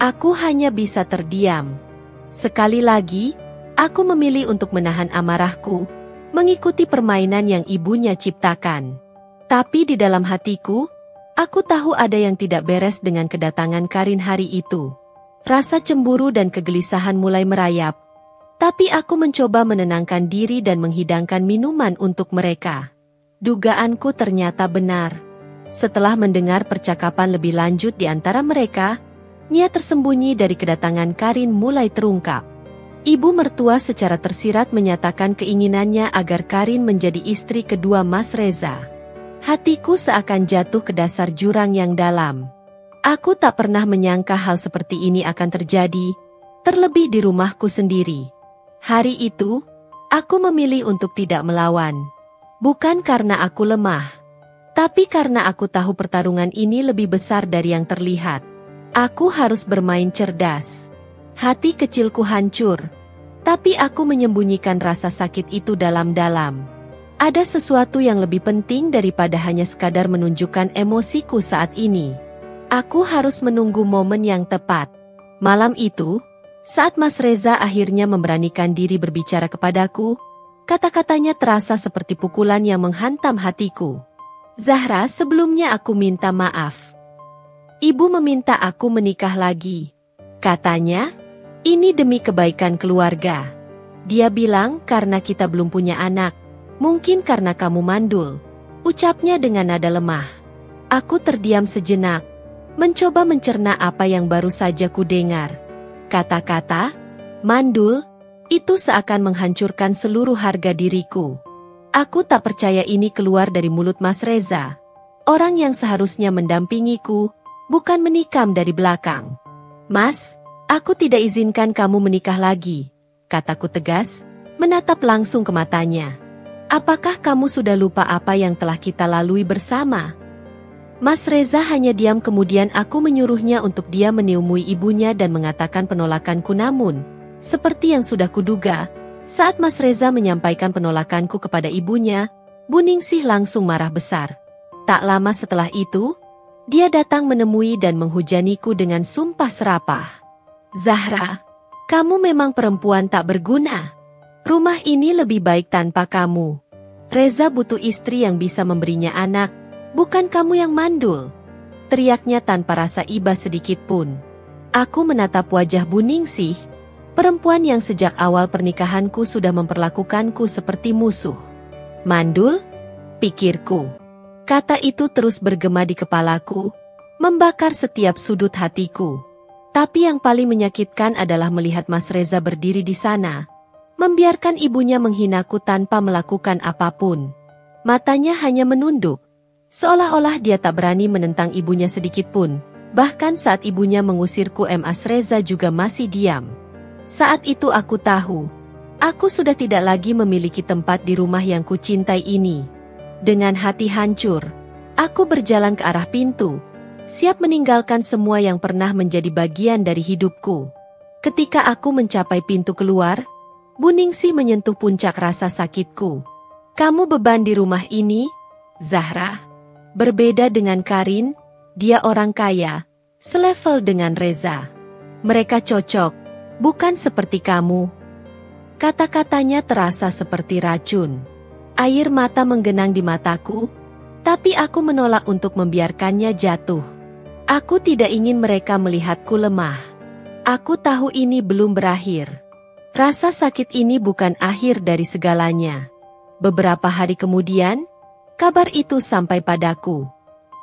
Aku hanya bisa terdiam. Sekali lagi, aku memilih untuk menahan amarahku, mengikuti permainan yang ibunya ciptakan. Tapi di dalam hatiku, aku tahu ada yang tidak beres dengan kedatangan Karin hari itu. Rasa cemburu dan kegelisahan mulai merayap. Tapi aku mencoba menenangkan diri dan menghidangkan minuman untuk mereka. Dugaanku ternyata benar. Setelah mendengar percakapan lebih lanjut di antara mereka, niat tersembunyi dari kedatangan Karin mulai terungkap. Ibu mertua secara tersirat menyatakan keinginannya agar Karin menjadi istri kedua Mas Reza. Hatiku seakan jatuh ke dasar jurang yang dalam. Aku tak pernah menyangka hal seperti ini akan terjadi, terlebih di rumahku sendiri. Hari itu, aku memilih untuk tidak melawan. Bukan karena aku lemah, tapi karena aku tahu pertarungan ini lebih besar dari yang terlihat. Aku harus bermain cerdas. Hati kecilku hancur, tapi aku menyembunyikan rasa sakit itu dalam-dalam. Ada sesuatu yang lebih penting daripada hanya sekadar menunjukkan emosiku saat ini. Aku harus menunggu momen yang tepat. Malam itu, saat Mas Reza akhirnya memberanikan diri berbicara kepadaku, kata-katanya terasa seperti pukulan yang menghantam hatiku. Zahra, sebelumnya aku minta maaf. Ibu meminta aku menikah lagi. Katanya, ini demi kebaikan keluarga. Dia bilang karena kita belum punya anak. Mungkin karena kamu mandul, ucapnya dengan nada lemah. Aku terdiam sejenak, mencoba mencerna apa yang baru saja kudengar. Kata-kata, mandul, itu seakan menghancurkan seluruh harga diriku. Aku tak percaya ini keluar dari mulut Mas Reza, orang yang seharusnya mendampingiku, bukan menikam dari belakang. Mas, aku tidak izinkan kamu menikah lagi, kataku tegas, menatap langsung ke matanya. Apakah kamu sudah lupa apa yang telah kita lalui bersama? Mas Reza hanya diam, kemudian aku menyuruhnya untuk dia menemui ibunya dan mengatakan penolakanku. Namun, seperti yang sudah kuduga, saat Mas Reza menyampaikan penolakanku kepada ibunya, Bu Ningsih langsung marah besar. Tak lama setelah itu, dia datang menemui dan menghujaniku dengan sumpah serapah. Zahra, kamu memang perempuan tak berguna. Rumah ini lebih baik tanpa kamu. Reza butuh istri yang bisa memberinya anak, bukan kamu yang mandul. Teriaknya tanpa rasa iba sedikit pun. Aku menatap wajah Bu Ningsih, perempuan yang sejak awal pernikahanku sudah memperlakukanku seperti musuh. Mandul? Pikirku. Kata itu terus bergema di kepalaku, membakar setiap sudut hatiku. Tapi yang paling menyakitkan adalah melihat Mas Reza berdiri di sana, membiarkan ibunya menghinaku tanpa melakukan apapun. Matanya hanya menunduk, Seolah-olah dia tak berani menentang ibunya sedikit pun. Bahkan saat ibunya mengusirku, Mas Reza juga masih diam. Saat itu aku tahu, aku sudah tidak lagi memiliki tempat di rumah yang kucintai ini. Dengan hati hancur, aku berjalan ke arah pintu, siap meninggalkan semua yang pernah menjadi bagian dari hidupku. Ketika aku mencapai pintu keluar, Bu Ningsih menyentuh puncak rasa sakitku. Kamu beban di rumah ini, Zahra. Berbeda dengan Karin, dia orang kaya, selevel dengan Reza. Mereka cocok, bukan seperti kamu. Kata-katanya terasa seperti racun. Air mata menggenang di mataku, tapi aku menolak untuk membiarkannya jatuh. Aku tidak ingin mereka melihatku lemah. Aku tahu ini belum berakhir. Rasa sakit ini bukan akhir dari segalanya. Beberapa hari kemudian, kabar itu sampai padaku.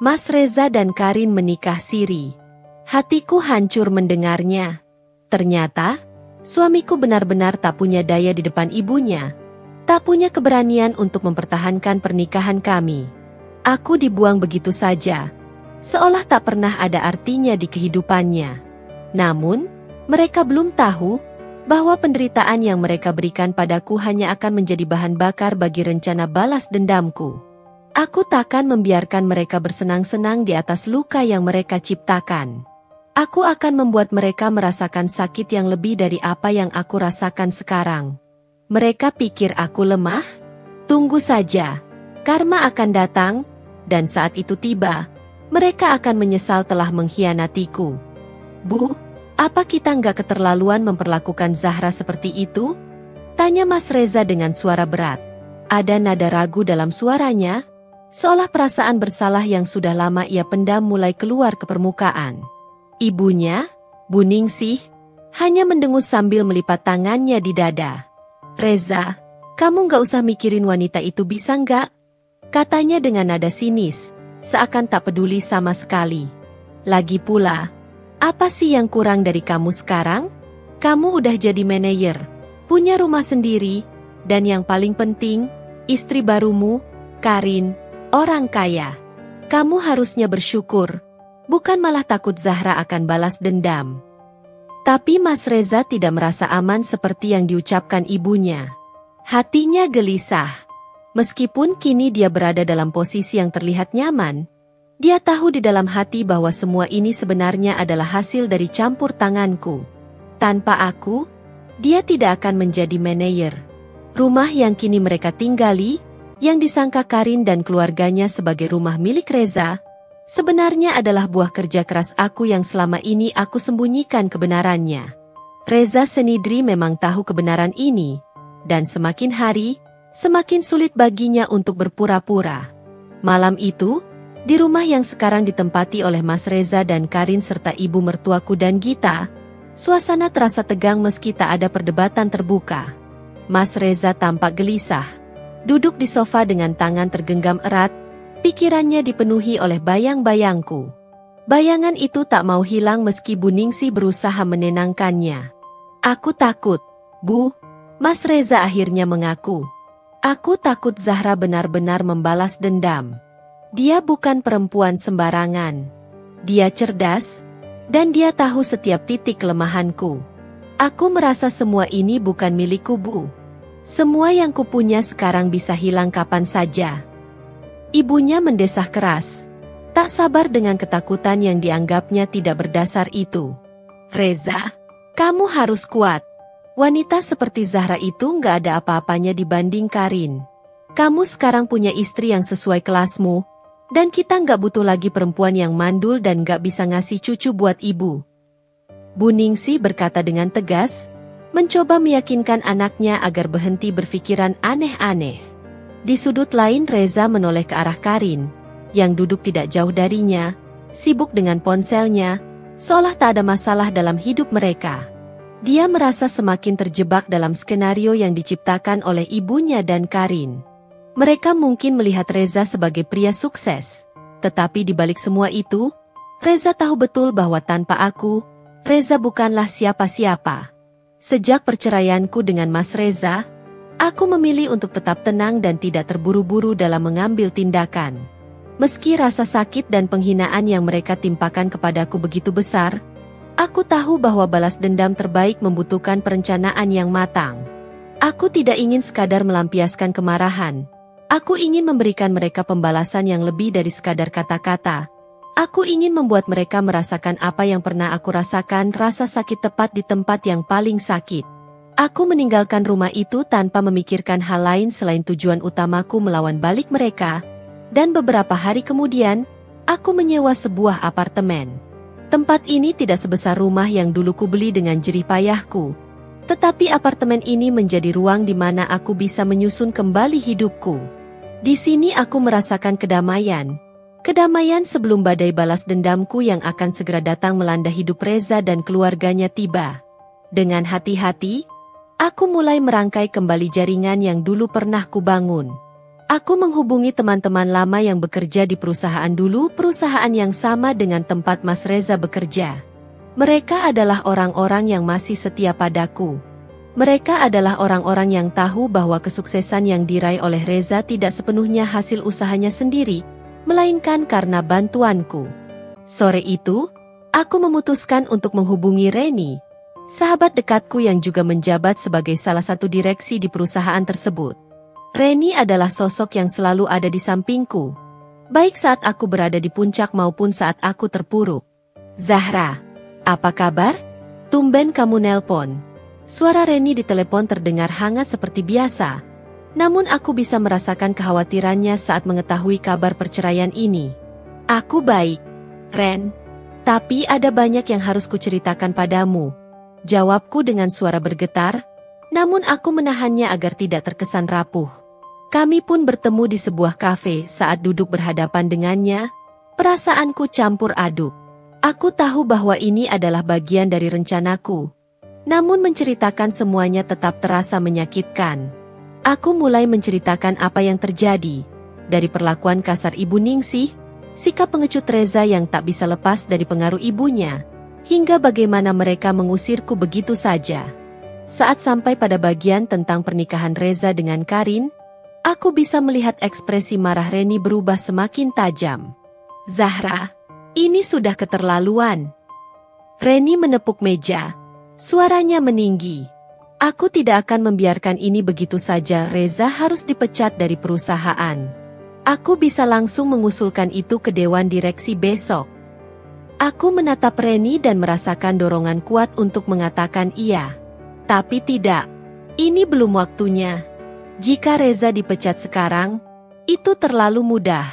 Mas Reza dan Karin menikah siri. Hatiku hancur mendengarnya. Ternyata, suamiku benar-benar tak punya daya di depan ibunya. Tak punya keberanian untuk mempertahankan pernikahan kami. Aku dibuang begitu saja. Seolah tak pernah ada artinya di kehidupannya. Namun, mereka belum tahu bahwa penderitaan yang mereka berikan padaku hanya akan menjadi bahan bakar bagi rencana balas dendamku. Aku takkan membiarkan mereka bersenang-senang di atas luka yang mereka ciptakan. Aku akan membuat mereka merasakan sakit yang lebih dari apa yang aku rasakan sekarang. Mereka pikir aku lemah? Tunggu saja. Karma akan datang, dan saat itu tiba, mereka akan menyesal telah mengkhianatiku. Bu, apa kita nggak keterlaluan memperlakukan Zahra seperti itu? Tanya Mas Reza dengan suara berat. Ada nada ragu dalam suaranya, seolah perasaan bersalah yang sudah lama ia pendam mulai keluar ke permukaan. Ibunya, Bu Ningsih, hanya mendengus sambil melipat tangannya di dada. Reza, kamu nggak usah mikirin wanita itu, bisa nggak? Katanya dengan nada sinis, seakan tak peduli sama sekali. Lagi pula, apa sih yang kurang dari kamu sekarang? Kamu udah jadi manajer, punya rumah sendiri, dan yang paling penting, istri barumu, Karin, orang kaya. Kamu harusnya bersyukur, bukan malah takut Zahra akan balas dendam. Tapi Mas Reza tidak merasa aman seperti yang diucapkan ibunya. Hatinya gelisah. Meskipun kini dia berada dalam posisi yang terlihat nyaman, dia tahu di dalam hati bahwa semua ini sebenarnya adalah hasil dari campur tanganku. Tanpa aku, dia tidak akan menjadi manajer. Rumah yang kini mereka tinggali, yang disangka Karin dan keluarganya sebagai rumah milik Reza, sebenarnya adalah buah kerja keras aku yang selama ini aku sembunyikan kebenarannya. Reza Senidri memang tahu kebenaran ini, dan semakin hari, semakin sulit baginya untuk berpura-pura. Malam itu, di rumah yang sekarang ditempati oleh Mas Reza dan Karin serta ibu mertuaku dan Gita, suasana terasa tegang meski tak ada perdebatan terbuka. Mas Reza tampak gelisah, duduk di sofa dengan tangan tergenggam erat, pikirannya dipenuhi oleh bayang-bayangku. Bayangan itu tak mau hilang meski Bu Ningsih berusaha menenangkannya. Aku takut, Bu. Mas Reza akhirnya mengaku. Aku takut Zahra benar-benar membalas dendam. Dia bukan perempuan sembarangan. Dia cerdas, dan dia tahu setiap titik kelemahanku. Aku merasa semua ini bukan milikku, Bu. Semua yang kupunya sekarang bisa hilang kapan saja. Ibunya mendesah keras, tak sabar dengan ketakutan yang dianggapnya tidak berdasar itu. Reza, kamu harus kuat. Wanita seperti Zahra itu nggak ada apa-apanya dibanding Karin. Kamu sekarang punya istri yang sesuai kelasmu, dan kita nggak butuh lagi perempuan yang mandul dan nggak bisa ngasih cucu buat ibu. Bu Ningsih berkata dengan tegas, mencoba meyakinkan anaknya agar berhenti berpikiran aneh-aneh. Di sudut lain Reza menoleh ke arah Karin, yang duduk tidak jauh darinya, sibuk dengan ponselnya, seolah tak ada masalah dalam hidup mereka. Dia merasa semakin terjebak dalam skenario yang diciptakan oleh ibunya dan Karin. Mereka mungkin melihat Reza sebagai pria sukses, tetapi di balik semua itu, Reza tahu betul bahwa tanpa aku, Reza bukanlah siapa-siapa. Sejak perceraianku dengan Mas Reza, aku memilih untuk tetap tenang dan tidak terburu-buru dalam mengambil tindakan. Meski rasa sakit dan penghinaan yang mereka timpakan kepadaku begitu besar, aku tahu bahwa balas dendam terbaik membutuhkan perencanaan yang matang. Aku tidak ingin sekadar melampiaskan kemarahan. Aku ingin memberikan mereka pembalasan yang lebih dari sekadar kata-kata. Aku ingin membuat mereka merasakan apa yang pernah aku rasakan, rasa sakit tepat di tempat yang paling sakit. Aku meninggalkan rumah itu tanpa memikirkan hal lain selain tujuan utamaku melawan balik mereka, dan beberapa hari kemudian, aku menyewa sebuah apartemen. Tempat ini tidak sebesar rumah yang dulu kubeli dengan jerih payahku, tetapi apartemen ini menjadi ruang di mana aku bisa menyusun kembali hidupku. Di sini aku merasakan kedamaian. Kedamaian sebelum badai balas dendamku yang akan segera datang melanda hidup Reza dan keluarganya tiba. Dengan hati-hati, aku mulai merangkai kembali jaringan yang dulu pernah kubangun. Aku menghubungi teman-teman lama yang bekerja di perusahaan dulu, perusahaan yang sama dengan tempat Mas Reza bekerja. Mereka adalah orang-orang yang masih setia padaku. Mereka adalah orang-orang yang tahu bahwa kesuksesan yang diraih oleh Reza tidak sepenuhnya hasil usahanya sendiri, melainkan karena bantuanku. Sore itu, aku memutuskan untuk menghubungi Reni, sahabat dekatku yang juga menjabat sebagai salah satu direksi di perusahaan tersebut. Reni adalah sosok yang selalu ada di sampingku, baik saat aku berada di puncak maupun saat aku terpuruk. "Zahra, apa kabar? Tumben kamu nelpon." Suara Reni di telepon terdengar hangat seperti biasa, namun aku bisa merasakan kekhawatirannya saat mengetahui kabar perceraian ini. "Aku baik, Ren. Tapi ada banyak yang harus kuceritakan padamu," jawabku dengan suara bergetar, namun aku menahannya agar tidak terkesan rapuh. Kami pun bertemu di sebuah kafe. Saat duduk berhadapan dengannya, perasaanku campur aduk. Aku tahu bahwa ini adalah bagian dari rencanaku, namun menceritakan semuanya tetap terasa menyakitkan. Aku mulai menceritakan apa yang terjadi, dari perlakuan kasar Ibu Ningsih, sikap pengecut Reza yang tak bisa lepas dari pengaruh ibunya, hingga bagaimana mereka mengusirku begitu saja. Saat sampai pada bagian tentang pernikahan Reza dengan Karin, aku bisa melihat ekspresi marah Reni berubah semakin tajam. "Zahra, ini sudah keterlaluan." Reni menepuk meja, suaranya meninggi. "Aku tidak akan membiarkan ini begitu saja. Reza harus dipecat dari perusahaan. Aku bisa langsung mengusulkan itu ke dewan direksi besok." Aku menatap Reni dan merasakan dorongan kuat untuk mengatakan iya. Tapi tidak, ini belum waktunya. Jika Reza dipecat sekarang, itu terlalu mudah.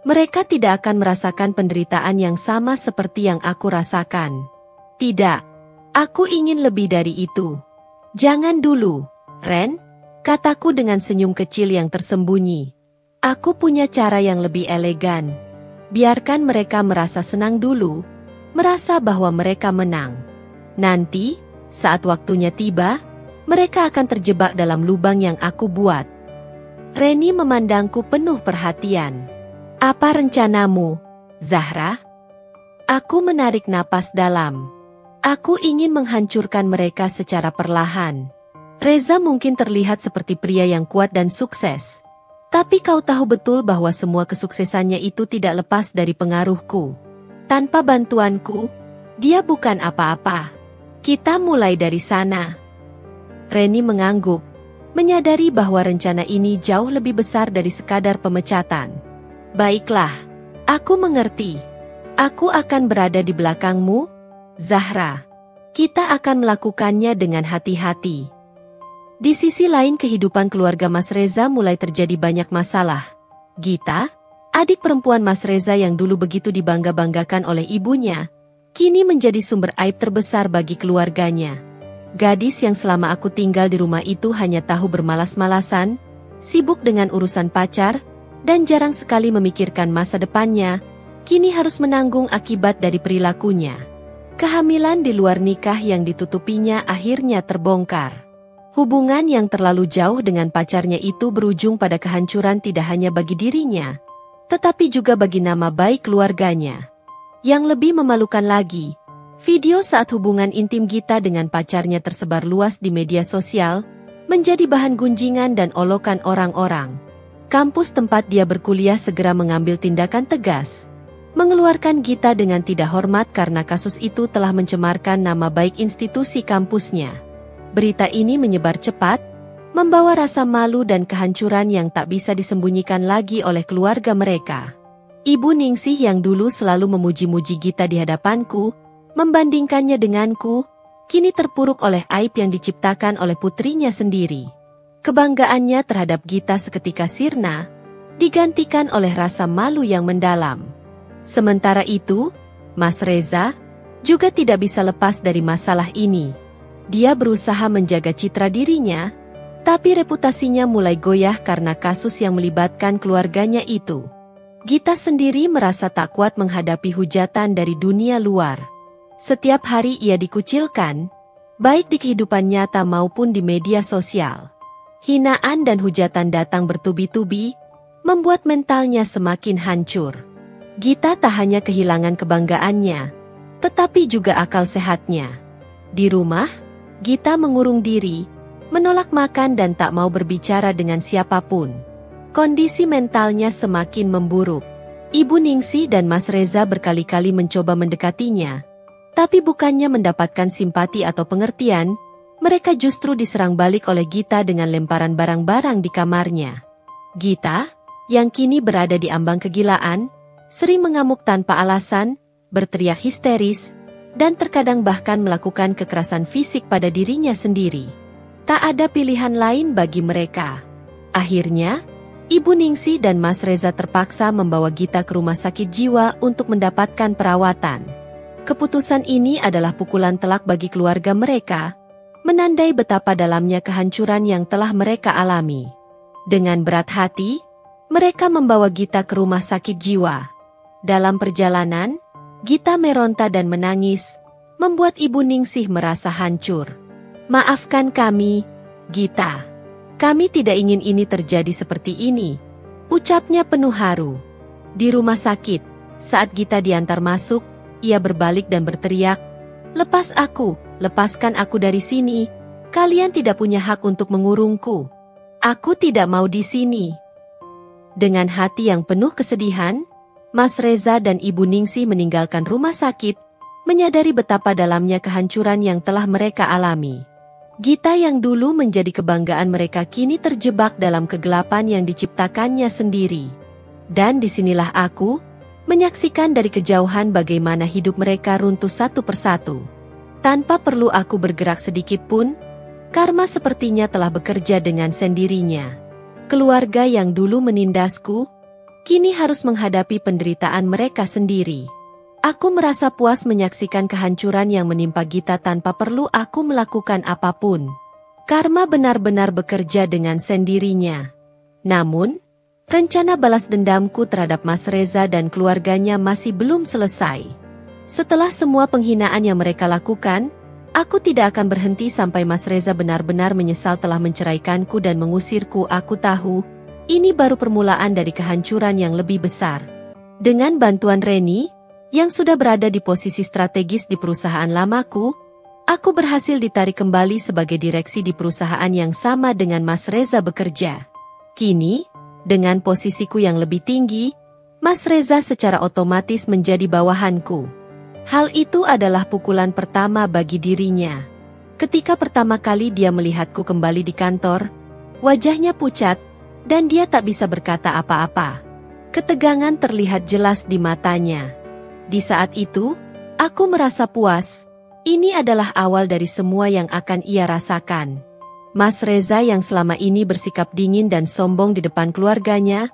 Mereka tidak akan merasakan penderitaan yang sama seperti yang aku rasakan. Tidak, aku ingin lebih dari itu. "Jangan dulu, Ren," kataku dengan senyum kecil yang tersembunyi. "Aku punya cara yang lebih elegan. Biarkan mereka merasa senang dulu, merasa bahwa mereka menang. Nanti, saat waktunya tiba, mereka akan terjebak dalam lubang yang aku buat." Reni memandangku penuh perhatian. "Apa rencanamu, Zahra?" Aku menarik napas dalam. Aku ingin menghancurkan mereka secara perlahan. Reza mungkin terlihat seperti pria yang kuat dan sukses, tapi kau tahu betul bahwa semua kesuksesannya itu tidak lepas dari pengaruhku. Tanpa bantuanku, dia bukan apa-apa. Kita mulai dari sana." Reni mengangguk, menyadari bahwa rencana ini jauh lebih besar dari sekadar pemecatan. "Baiklah, aku mengerti. Aku akan berada di belakangmu, Zahra. Kita akan melakukannya dengan hati-hati." Di sisi lain kehidupan keluarga Mas Reza mulai terjadi banyak masalah. Gita, adik perempuan Mas Reza yang dulu begitu dibangga-banggakan oleh ibunya, kini menjadi sumber aib terbesar bagi keluarganya. Gadis yang selama aku tinggal di rumah itu hanya tahu bermalas-malasan, sibuk dengan urusan pacar, dan jarang sekali memikirkan masa depannya, kini harus menanggung akibat dari perilakunya. Kehamilan di luar nikah yang ditutupinya akhirnya terbongkar. Hubungan yang terlalu jauh dengan pacarnya itu berujung pada kehancuran tidak hanya bagi dirinya, tetapi juga bagi nama baik keluarganya. Yang lebih memalukan lagi, video saat hubungan intim Gita dengan pacarnya tersebar luas di media sosial, menjadi bahan gunjingan dan olokan orang-orang. Kampus tempat dia berkuliah segera mengambil tindakan tegas, mengeluarkan Gita dengan tidak hormat karena kasus itu telah mencemarkan nama baik institusi kampusnya. Berita ini menyebar cepat, membawa rasa malu dan kehancuran yang tak bisa disembunyikan lagi oleh keluarga mereka. Ibu Ningsih yang dulu selalu memuji-muji Gita di hadapanku, membandingkannya denganku, kini terpuruk oleh aib yang diciptakan oleh putrinya sendiri. Kebanggaannya terhadap Gita seketika sirna, digantikan oleh rasa malu yang mendalam. Sementara itu, Mas Reza juga tidak bisa lepas dari masalah ini. Dia berusaha menjaga citra dirinya, tapi reputasinya mulai goyah karena kasus yang melibatkan keluarganya itu. Gita sendiri merasa tak kuat menghadapi hujatan dari dunia luar. Setiap hari ia dikucilkan, baik di kehidupan nyata maupun di media sosial. Hinaan dan hujatan datang bertubi-tubi, membuat mentalnya semakin hancur. Gita tak hanya kehilangan kebanggaannya, tetapi juga akal sehatnya. Di rumah, Gita mengurung diri, menolak makan dan tak mau berbicara dengan siapapun. Kondisi mentalnya semakin memburuk. Ibu Ningsih dan Mas Reza berkali-kali mencoba mendekatinya, tapi bukannya mendapatkan simpati atau pengertian, mereka justru diserang balik oleh Gita dengan lemparan barang-barang di kamarnya. Gita, yang kini berada di ambang kegilaan, sering mengamuk tanpa alasan, berteriak histeris, dan terkadang bahkan melakukan kekerasan fisik pada dirinya sendiri. Tak ada pilihan lain bagi mereka. Akhirnya, Ibu Ningsih dan Mas Reza terpaksa membawa Gita ke rumah sakit jiwa untuk mendapatkan perawatan. Keputusan ini adalah pukulan telak bagi keluarga mereka, menandai betapa dalamnya kehancuran yang telah mereka alami. Dengan berat hati, mereka membawa Gita ke rumah sakit jiwa. Dalam perjalanan, Gita meronta dan menangis, membuat Ibu Ningsih merasa hancur. "Maafkan kami, Gita. Kami tidak ingin ini terjadi seperti ini," ucapnya penuh haru. Di rumah sakit, saat Gita diantar masuk, ia berbalik dan berteriak, "Lepas aku, lepaskan aku dari sini. Kalian tidak punya hak untuk mengurungku. Aku tidak mau di sini." Dengan hati yang penuh kesedihan, Mas Reza dan Ibu Ningsih meninggalkan rumah sakit, menyadari betapa dalamnya kehancuran yang telah mereka alami. Gita yang dulu menjadi kebanggaan mereka kini terjebak dalam kegelapan yang diciptakannya sendiri. Dan disinilah aku, menyaksikan dari kejauhan bagaimana hidup mereka runtuh satu persatu. Tanpa perlu aku bergerak sedikit pun, karma sepertinya telah bekerja dengan sendirinya. Keluarga yang dulu menindasku, kini harus menghadapi penderitaan mereka sendiri. Aku merasa puas menyaksikan kehancuran yang menimpa Gita tanpa perlu aku melakukan apapun. Karma benar-benar bekerja dengan sendirinya. Namun, rencana balas dendamku terhadap Mas Reza dan keluarganya masih belum selesai. Setelah semua penghinaan yang mereka lakukan, aku tidak akan berhenti sampai Mas Reza benar-benar menyesal telah menceraikanku dan mengusirku. Aku tahu, ini baru permulaan dari kehancuran yang lebih besar. Dengan bantuan Reni, yang sudah berada di posisi strategis di perusahaan lamaku, aku berhasil ditarik kembali sebagai direksi di perusahaan yang sama dengan Mas Reza bekerja. Kini, dengan posisiku yang lebih tinggi, Mas Reza secara otomatis menjadi bawahanku. Hal itu adalah pukulan pertama bagi dirinya. Ketika pertama kali dia melihatku kembali di kantor, wajahnya pucat, dan dia tak bisa berkata apa-apa. Ketegangan terlihat jelas di matanya. Di saat itu, aku merasa puas. Ini adalah awal dari semua yang akan ia rasakan. Mas Reza yang selama ini bersikap dingin dan sombong di depan keluarganya,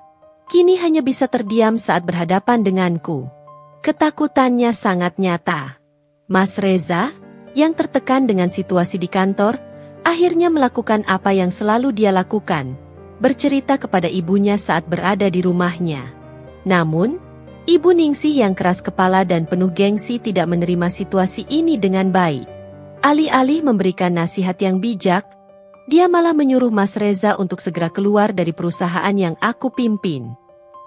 kini hanya bisa terdiam saat berhadapan denganku. Ketakutannya sangat nyata. Mas Reza, yang tertekan dengan situasi di kantor, akhirnya melakukan apa yang selalu dia lakukan, bercerita kepada ibunya saat berada di rumahnya. Namun, Ibu Ningsih yang keras kepala dan penuh gengsi tidak menerima situasi ini dengan baik. Alih-alih memberikan nasihat yang bijak, dia malah menyuruh Mas Reza untuk segera keluar dari perusahaan yang aku pimpin.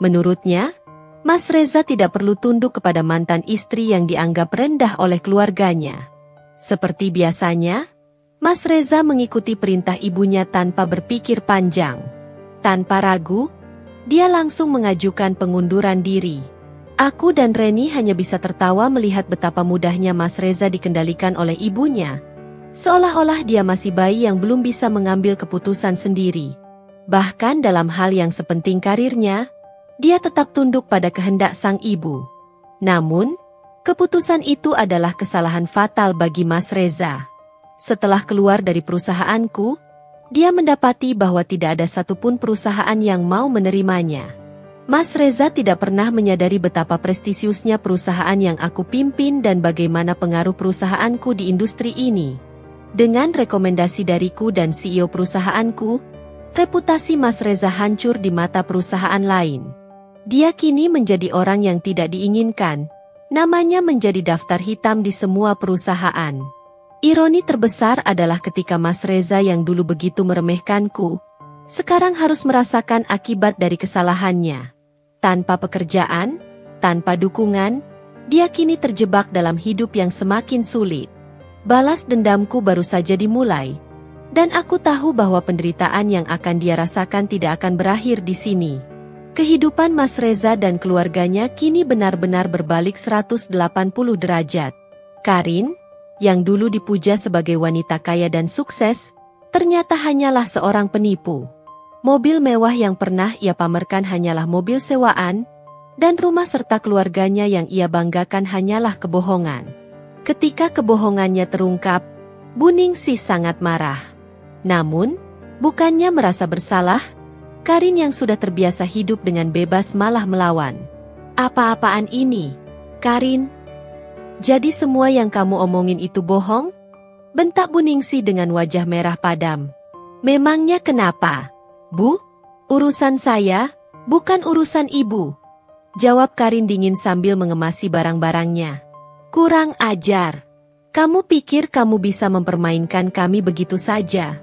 Menurutnya, Mas Reza tidak perlu tunduk kepada mantan istri yang dianggap rendah oleh keluarganya. Seperti biasanya, Mas Reza mengikuti perintah ibunya tanpa berpikir panjang. Tanpa ragu, Dia langsung mengajukan pengunduran diri. Aku dan Reni hanya bisa tertawa melihat betapa mudahnya Mas Reza dikendalikan oleh ibunya. Seolah-olah dia masih bayi yang belum bisa mengambil keputusan sendiri. Bahkan dalam hal yang sepenting karirnya, dia tetap tunduk pada kehendak sang ibu. Namun, keputusan itu adalah kesalahan fatal bagi Mas Reza. Setelah keluar dari perusahaanku, dia mendapati bahwa tidak ada satupun perusahaan yang mau menerimanya. Mas Reza tidak pernah menyadari betapa prestisiusnya perusahaan yang aku pimpin dan bagaimana pengaruh perusahaanku di industri ini. Dengan rekomendasi dariku dan CEO perusahaanku, reputasi Mas Reza hancur di mata perusahaan lain. Dia kini menjadi orang yang tidak diinginkan, namanya menjadi daftar hitam di semua perusahaan. Ironi terbesar adalah ketika Mas Reza yang dulu begitu meremehkanku, sekarang harus merasakan akibat dari kesalahannya. Tanpa pekerjaan, tanpa dukungan, dia kini terjebak dalam hidup yang semakin sulit. Balas dendamku baru saja dimulai, dan aku tahu bahwa penderitaan yang akan dia rasakan tidak akan berakhir di sini. Kehidupan Mas Reza dan keluarganya kini benar-benar berbalik 180 derajat. Karin, yang dulu dipuja sebagai wanita kaya dan sukses, ternyata hanyalah seorang penipu. Mobil mewah yang pernah ia pamerkan hanyalah mobil sewaan, dan rumah serta keluarganya yang ia banggakan hanyalah kebohongan. Ketika kebohongannya terungkap, Bu Ningsih sangat marah. Namun, bukannya merasa bersalah, Karin yang sudah terbiasa hidup dengan bebas malah melawan. Apa-apaan ini, Karin? Jadi semua yang kamu omongin itu bohong? Bentak Bu Ningsih dengan wajah merah padam. Memangnya kenapa? Bu, urusan saya, bukan urusan ibu. Jawab Karin dingin sambil mengemasi barang-barangnya. Kurang ajar. Kamu pikir kamu bisa mempermainkan kami begitu saja?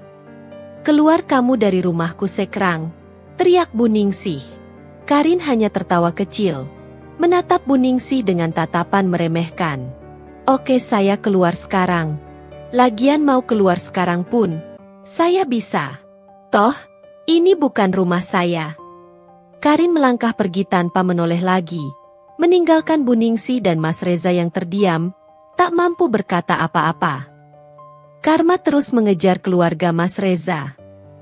Keluar kamu dari rumahku sekarang, teriak Bu Ningsih. Karin hanya tertawa kecil, menatap Bu Ningsih dengan tatapan meremehkan. Oke, saya keluar sekarang. Lagian mau keluar sekarang pun, saya bisa. Toh, ini bukan rumah saya. Karin melangkah pergi tanpa menoleh lagi, meninggalkan Bu Ningsih dan Mas Reza yang terdiam, tak mampu berkata apa-apa. Karma terus mengejar keluarga Mas Reza.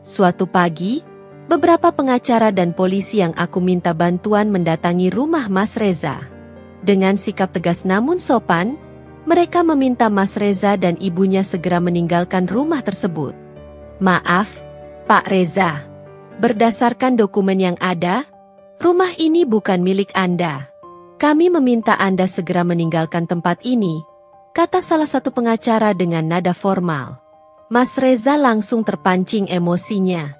Suatu pagi, beberapa pengacara dan polisi yang aku minta bantuan mendatangi rumah Mas Reza. Dengan sikap tegas namun sopan, mereka meminta Mas Reza dan ibunya segera meninggalkan rumah tersebut. Maaf, Pak Reza. Berdasarkan dokumen yang ada, rumah ini bukan milik Anda. Kami meminta Anda segera meninggalkan tempat ini, kata salah satu pengacara dengan nada formal. Mas Reza langsung terpancing emosinya.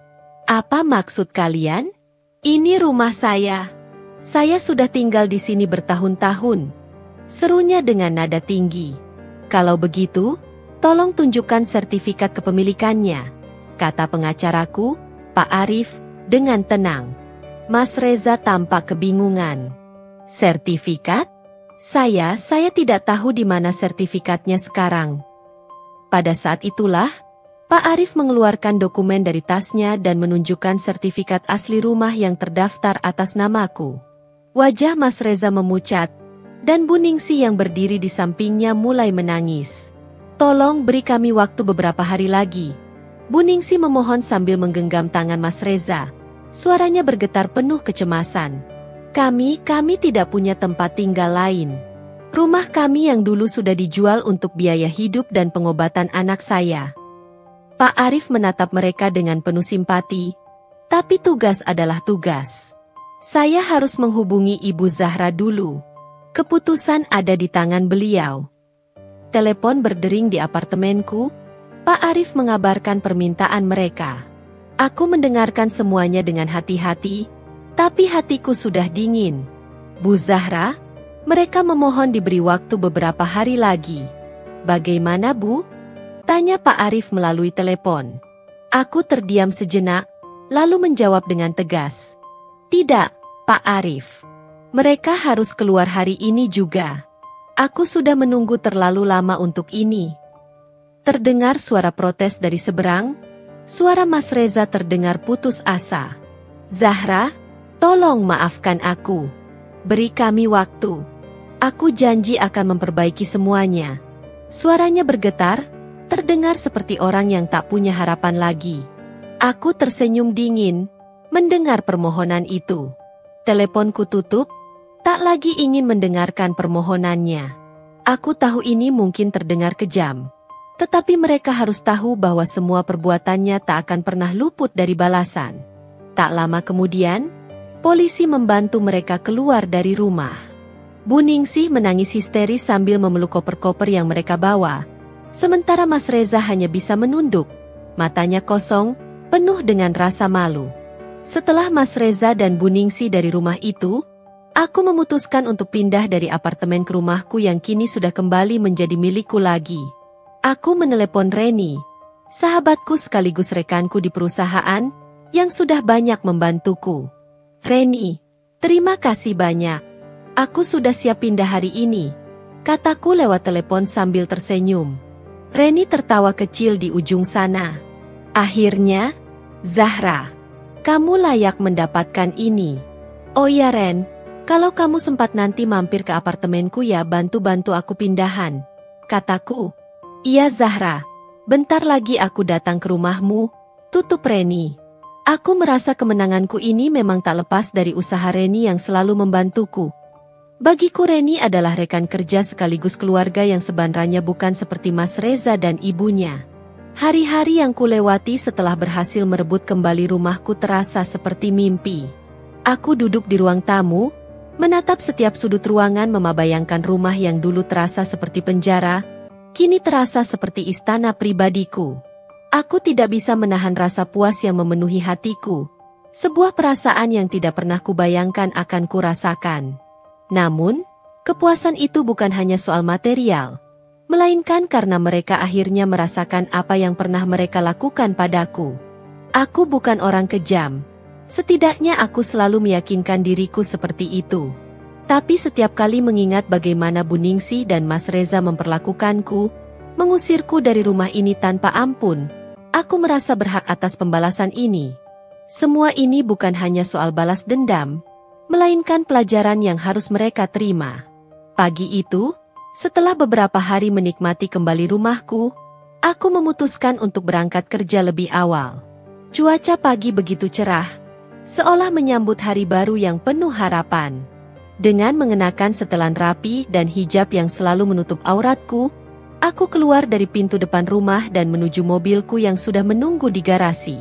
Apa maksud kalian? Ini rumah saya. Saya sudah tinggal di sini bertahun-tahun. Serunya dengan nada tinggi. Kalau begitu, tolong tunjukkan sertifikat kepemilikannya, kata pengacaraku, Pak Arif, dengan tenang. Mas Reza tampak kebingungan. Sertifikat? Saya tidak tahu di mana sertifikatnya sekarang. Pada saat itulah, Pak Arif mengeluarkan dokumen dari tasnya dan menunjukkan sertifikat asli rumah yang terdaftar atas namaku. Wajah Mas Reza memucat, dan Bu Ningsih yang berdiri di sampingnya mulai menangis. Tolong beri kami waktu beberapa hari lagi. Bu Ningsih memohon sambil menggenggam tangan Mas Reza. Suaranya bergetar penuh kecemasan. Kami tidak punya tempat tinggal lain. Rumah kami yang dulu sudah dijual untuk biaya hidup dan pengobatan anak saya. Pak Arif menatap mereka dengan penuh simpati, tapi tugas adalah tugas. Saya harus menghubungi Ibu Zahra dulu. Keputusan ada di tangan beliau. Telepon berdering di apartemenku. Pak Arif mengabarkan permintaan mereka. Aku mendengarkan semuanya dengan hati-hati, tapi hatiku sudah dingin. Bu Zahra, mereka memohon diberi waktu beberapa hari lagi. Bagaimana, Bu? Tanya Pak Arif melalui telepon. Aku terdiam sejenak, lalu menjawab dengan tegas. Tidak, Pak Arif. Mereka harus keluar hari ini juga. Aku sudah menunggu terlalu lama untuk ini. Terdengar suara protes dari seberang, suara Mas Reza terdengar putus asa. Zahra, Tolong maafkan aku. Beri kami waktu. Aku janji akan memperbaiki semuanya. Suaranya bergetar, terdengar seperti orang yang tak punya harapan lagi. Aku tersenyum dingin, mendengar permohonan itu. Teleponku tutup, tak lagi ingin mendengarkan permohonannya. Aku tahu ini mungkin terdengar kejam. Tetapi mereka harus tahu bahwa semua perbuatannya tak akan pernah luput dari balasan. Tak lama kemudian, polisi membantu mereka keluar dari rumah. Bu Ningsih menangis histeris sambil memeluk koper-koper yang mereka bawa. Sementara Mas Reza hanya bisa menunduk, matanya kosong, penuh dengan rasa malu. Setelah Mas Reza dan Bu Ningsih dari rumah itu, aku memutuskan untuk pindah dari apartemen ke rumahku yang kini sudah kembali menjadi milikku lagi. Aku menelepon Reni, sahabatku sekaligus rekanku di perusahaan, yang sudah banyak membantuku. Reni, terima kasih banyak. Aku sudah siap pindah hari ini, kataku lewat telepon sambil tersenyum. Reni tertawa kecil di ujung sana. Akhirnya, Zahra, kamu layak mendapatkan ini. Oh ya Ren, kalau kamu sempat nanti mampir ke apartemenku ya bantu-bantu aku pindahan, kataku. Iya Zahra, bentar lagi aku datang ke rumahmu, tutup Reni. Aku merasa kemenanganku ini memang tak lepas dari usaha Reni yang selalu membantuku. Bagiku Reni adalah rekan kerja sekaligus keluarga yang sebenarnya bukan seperti Mas Reza dan ibunya. Hari-hari yang kulewati setelah berhasil merebut kembali rumahku terasa seperti mimpi. Aku duduk di ruang tamu, menatap setiap sudut ruangan membayangkan rumah yang dulu terasa seperti penjara, kini terasa seperti istana pribadiku. Aku tidak bisa menahan rasa puas yang memenuhi hatiku, sebuah perasaan yang tidak pernah kubayangkan akan kurasakan. Namun, kepuasan itu bukan hanya soal material, melainkan karena mereka akhirnya merasakan apa yang pernah mereka lakukan padaku. Aku bukan orang kejam. Setidaknya aku selalu meyakinkan diriku seperti itu. Tapi setiap kali mengingat bagaimana Bu Ningsih dan Mas Reza memperlakukanku, mengusirku dari rumah ini tanpa ampun, aku merasa berhak atas pembalasan ini. Semua ini bukan hanya soal balas dendam, melainkan pelajaran yang harus mereka terima. Pagi itu, setelah beberapa hari menikmati kembali rumahku, aku memutuskan untuk berangkat kerja lebih awal. Cuaca pagi begitu cerah, seolah menyambut hari baru yang penuh harapan. Dengan mengenakan setelan rapi dan hijab yang selalu menutup auratku, aku keluar dari pintu depan rumah dan menuju mobilku yang sudah menunggu di garasi.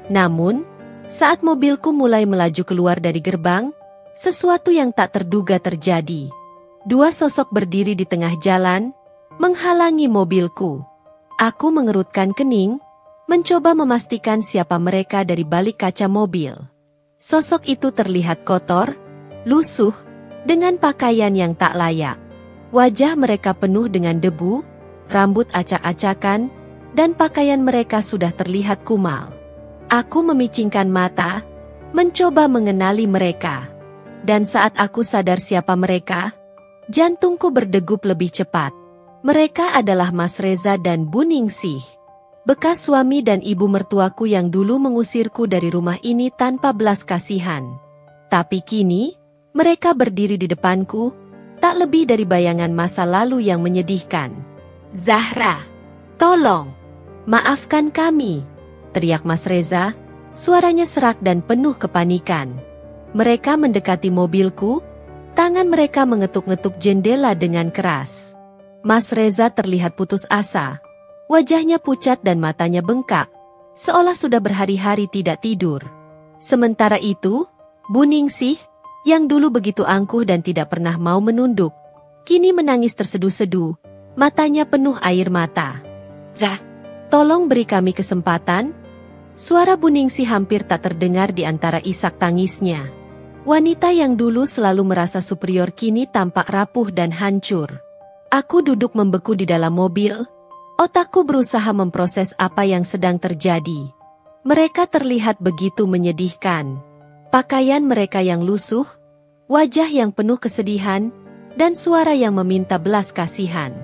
Namun, saat mobilku mulai melaju keluar dari gerbang, sesuatu yang tak terduga terjadi. Dua sosok berdiri di tengah jalan, menghalangi mobilku. Aku mengerutkan kening, mencoba memastikan siapa mereka dari balik kaca mobil. Sosok itu terlihat kotor, lusuh, dengan pakaian yang tak layak. Wajah mereka penuh dengan debu, rambut acak-acakan, dan pakaian mereka sudah terlihat kumal. Aku memicingkan mata, mencoba mengenali mereka. Dan saat aku sadar siapa mereka, jantungku berdegup lebih cepat. Mereka adalah Mas Reza dan Bu Ningsih, bekas suami dan ibu mertuaku yang dulu mengusirku dari rumah ini tanpa belas kasihan. Tapi kini, mereka berdiri di depanku, tak lebih dari bayangan masa lalu yang menyedihkan. Zahra, tolong, maafkan kami, teriak Mas Reza, suaranya serak dan penuh kepanikan. Mereka mendekati mobilku, tangan mereka mengetuk-ngetuk jendela dengan keras. Mas Reza terlihat putus asa. Wajahnya pucat dan matanya bengkak, seolah sudah berhari-hari tidak tidur. Sementara itu, Bu Ningsih, yang dulu begitu angkuh dan tidak pernah mau menunduk, kini menangis terseduh-seduh, matanya penuh air mata. Zah, tolong beri kami kesempatan. Suara Bu Ningsih hampir tak terdengar di antara isak tangisnya. Wanita yang dulu selalu merasa superior kini tampak rapuh dan hancur. Aku duduk membeku di dalam mobil, otakku berusaha memproses apa yang sedang terjadi. Mereka terlihat begitu menyedihkan. Pakaian mereka yang lusuh, wajah yang penuh kesedihan, dan suara yang meminta belas kasihan.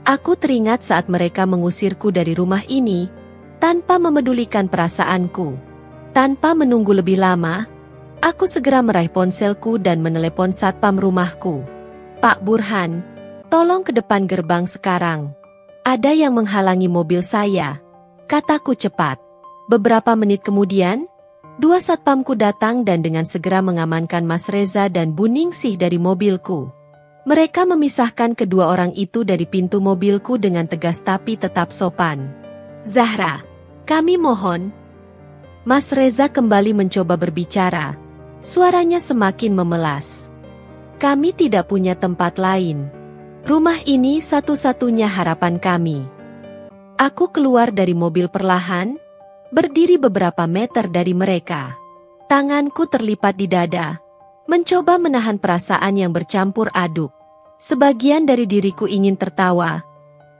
Aku teringat saat mereka mengusirku dari rumah ini, tanpa memedulikan perasaanku. Tanpa menunggu lebih lama, Aku segera meraih ponselku dan menelepon satpam rumahku. Pak Burhan, tolong ke depan gerbang sekarang. Ada yang menghalangi mobil saya, kataku cepat. Beberapa menit kemudian, dua satpamku datang dan dengan segera mengamankan Mas Reza dan Bu Ningsih dari mobilku. Mereka memisahkan kedua orang itu dari pintu mobilku dengan tegas tapi tetap sopan. Zahra, kami mohon. Mas Reza kembali mencoba berbicara. Suaranya semakin memelas. Kami tidak punya tempat lain. Rumah ini satu-satunya harapan kami. Aku keluar dari mobil perlahan, berdiri beberapa meter dari mereka. Tanganku terlipat di dada, mencoba menahan perasaan yang bercampur aduk. Sebagian dari diriku ingin tertawa,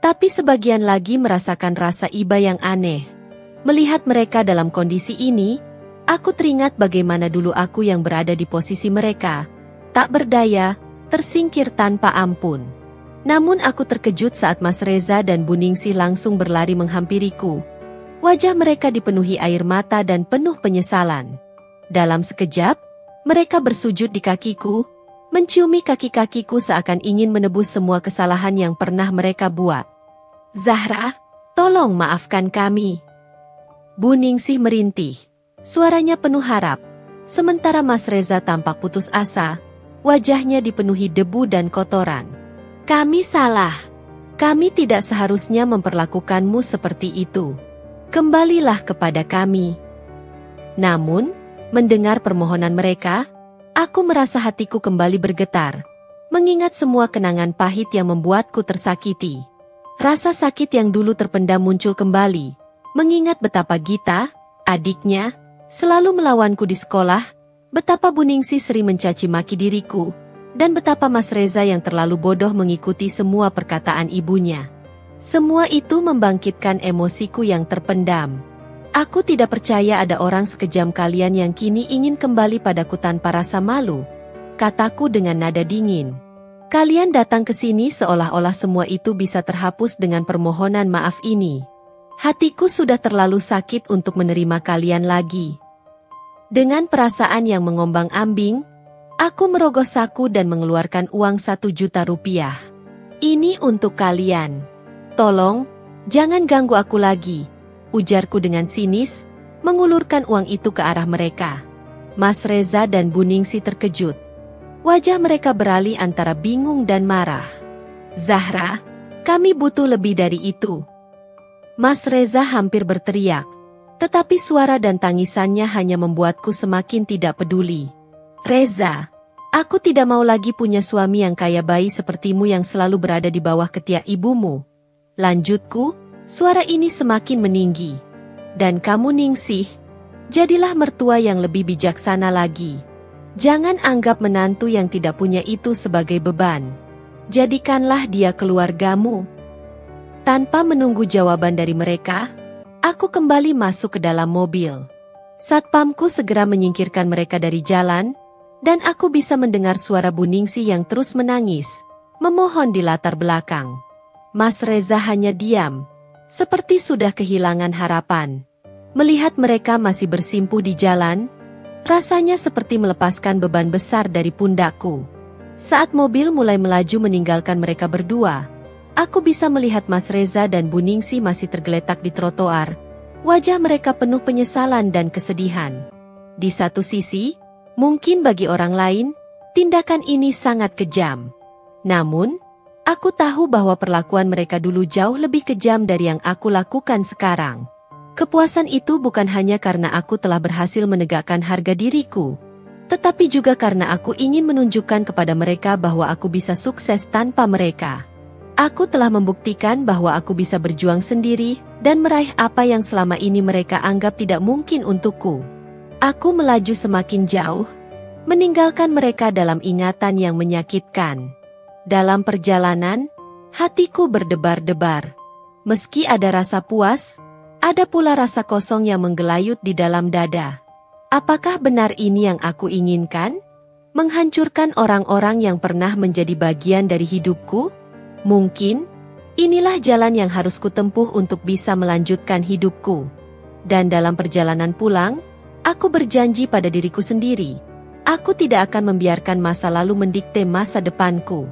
tapi sebagian lagi merasakan rasa iba yang aneh. Melihat mereka dalam kondisi ini, aku teringat bagaimana dulu aku yang berada di posisi mereka, tak berdaya, tersingkir tanpa ampun. Namun aku terkejut saat Mas Reza dan Bu Ningsih langsung berlari menghampiriku. Wajah mereka dipenuhi air mata dan penuh penyesalan. Dalam sekejap, mereka bersujud di kakiku, menciumi kaki-kakiku seakan ingin menebus semua kesalahan yang pernah mereka buat. Zahra, tolong maafkan kami. Bu Ningsih merintih. Suaranya penuh harap. Sementara Mas Reza tampak putus asa, wajahnya dipenuhi debu dan kotoran. Kami salah. Kami tidak seharusnya memperlakukanmu seperti itu. Kembalilah kepada kami. Namun, mendengar permohonan mereka, aku merasa hatiku kembali bergetar, mengingat semua kenangan pahit yang membuatku tersakiti. Rasa sakit yang dulu terpendam muncul kembali, mengingat betapa Gita, adiknya, selalu melawanku di sekolah, betapa Bu Ningsih sering mencaci maki diriku, dan betapa Mas Reza yang terlalu bodoh mengikuti semua perkataan ibunya. Semua itu membangkitkan emosiku yang terpendam. Aku tidak percaya ada orang sekejam kalian yang kini ingin kembali padaku tanpa rasa malu, kataku dengan nada dingin. Kalian datang ke sini seolah-olah semua itu bisa terhapus dengan permohonan maaf ini. Hatiku sudah terlalu sakit untuk menerima kalian lagi. Dengan perasaan yang mengombang-ambing, aku merogoh saku dan mengeluarkan uang 1 juta rupiah. Ini untuk kalian. Tolong, jangan ganggu aku lagi, ujarku dengan sinis, mengulurkan uang itu ke arah mereka. Mas Reza dan Bu Ningsih terkejut. Wajah mereka beralih antara bingung dan marah. Zahra, kami butuh lebih dari itu. Mas Reza hampir berteriak, tetapi suara dan tangisannya hanya membuatku semakin tidak peduli. Reza, aku tidak mau lagi punya suami yang kaya bayi sepertimu yang selalu berada di bawah ketiak ibumu. Lanjutku, suara ini semakin meninggi. Dan kamu Ningsih, jadilah mertua yang lebih bijaksana lagi. Jangan anggap menantu yang tidak punya itu sebagai beban. Jadikanlah dia keluargamu. Tanpa menunggu jawaban dari mereka, aku kembali masuk ke dalam mobil. Satpamku segera menyingkirkan mereka dari jalan, dan aku bisa mendengar suara Bu Ningsih yang terus menangis, memohon di latar belakang. Mas Reza hanya diam, seperti sudah kehilangan harapan. Melihat mereka masih bersimpuh di jalan, rasanya seperti melepaskan beban besar dari pundakku. Saat mobil mulai melaju meninggalkan mereka berdua, aku bisa melihat Mas Reza dan Bu Ningsih masih tergeletak di trotoar. Wajah mereka penuh penyesalan dan kesedihan. Di satu sisi, mungkin bagi orang lain, tindakan ini sangat kejam. Namun, aku tahu bahwa perlakuan mereka dulu jauh lebih kejam dari yang aku lakukan sekarang. Kepuasan itu bukan hanya karena aku telah berhasil menegakkan harga diriku, tetapi juga karena aku ingin menunjukkan kepada mereka bahwa aku bisa sukses tanpa mereka. Aku telah membuktikan bahwa aku bisa berjuang sendiri dan meraih apa yang selama ini mereka anggap tidak mungkin untukku. Aku melaju semakin jauh, meninggalkan mereka dalam ingatan yang menyakitkan. Dalam perjalanan, hatiku berdebar-debar. Meski ada rasa puas, ada pula rasa kosong yang menggelayut di dalam dada. Apakah benar ini yang aku inginkan? Menghancurkan orang-orang yang pernah menjadi bagian dari hidupku? Mungkin, inilah jalan yang harus kutempuh untuk bisa melanjutkan hidupku. Dan dalam perjalanan pulang, aku berjanji pada diriku sendiri, Aku tidak akan membiarkan masa lalu mendikte masa depanku.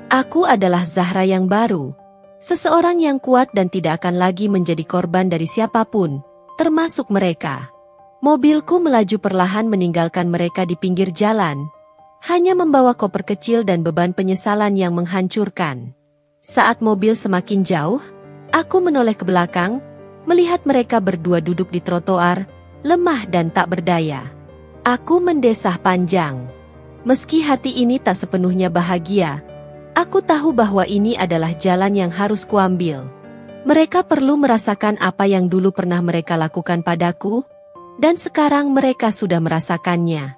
Aku adalah Zahra yang baru. Seseorang yang kuat dan tidak akan lagi menjadi korban dari siapapun, termasuk mereka. Mobilku melaju perlahan meninggalkan mereka di pinggir jalan. Hanya membawa koper kecil dan beban penyesalan yang menghancurkan. Saat mobil semakin jauh, aku menoleh ke belakang, melihat mereka berdua duduk di trotoar, lemah dan tak berdaya. Aku mendesah panjang. Meski hati ini tak sepenuhnya bahagia, aku tahu bahwa ini adalah jalan yang harus kuambil. Mereka perlu merasakan apa yang dulu pernah mereka lakukan padaku, dan sekarang mereka sudah merasakannya.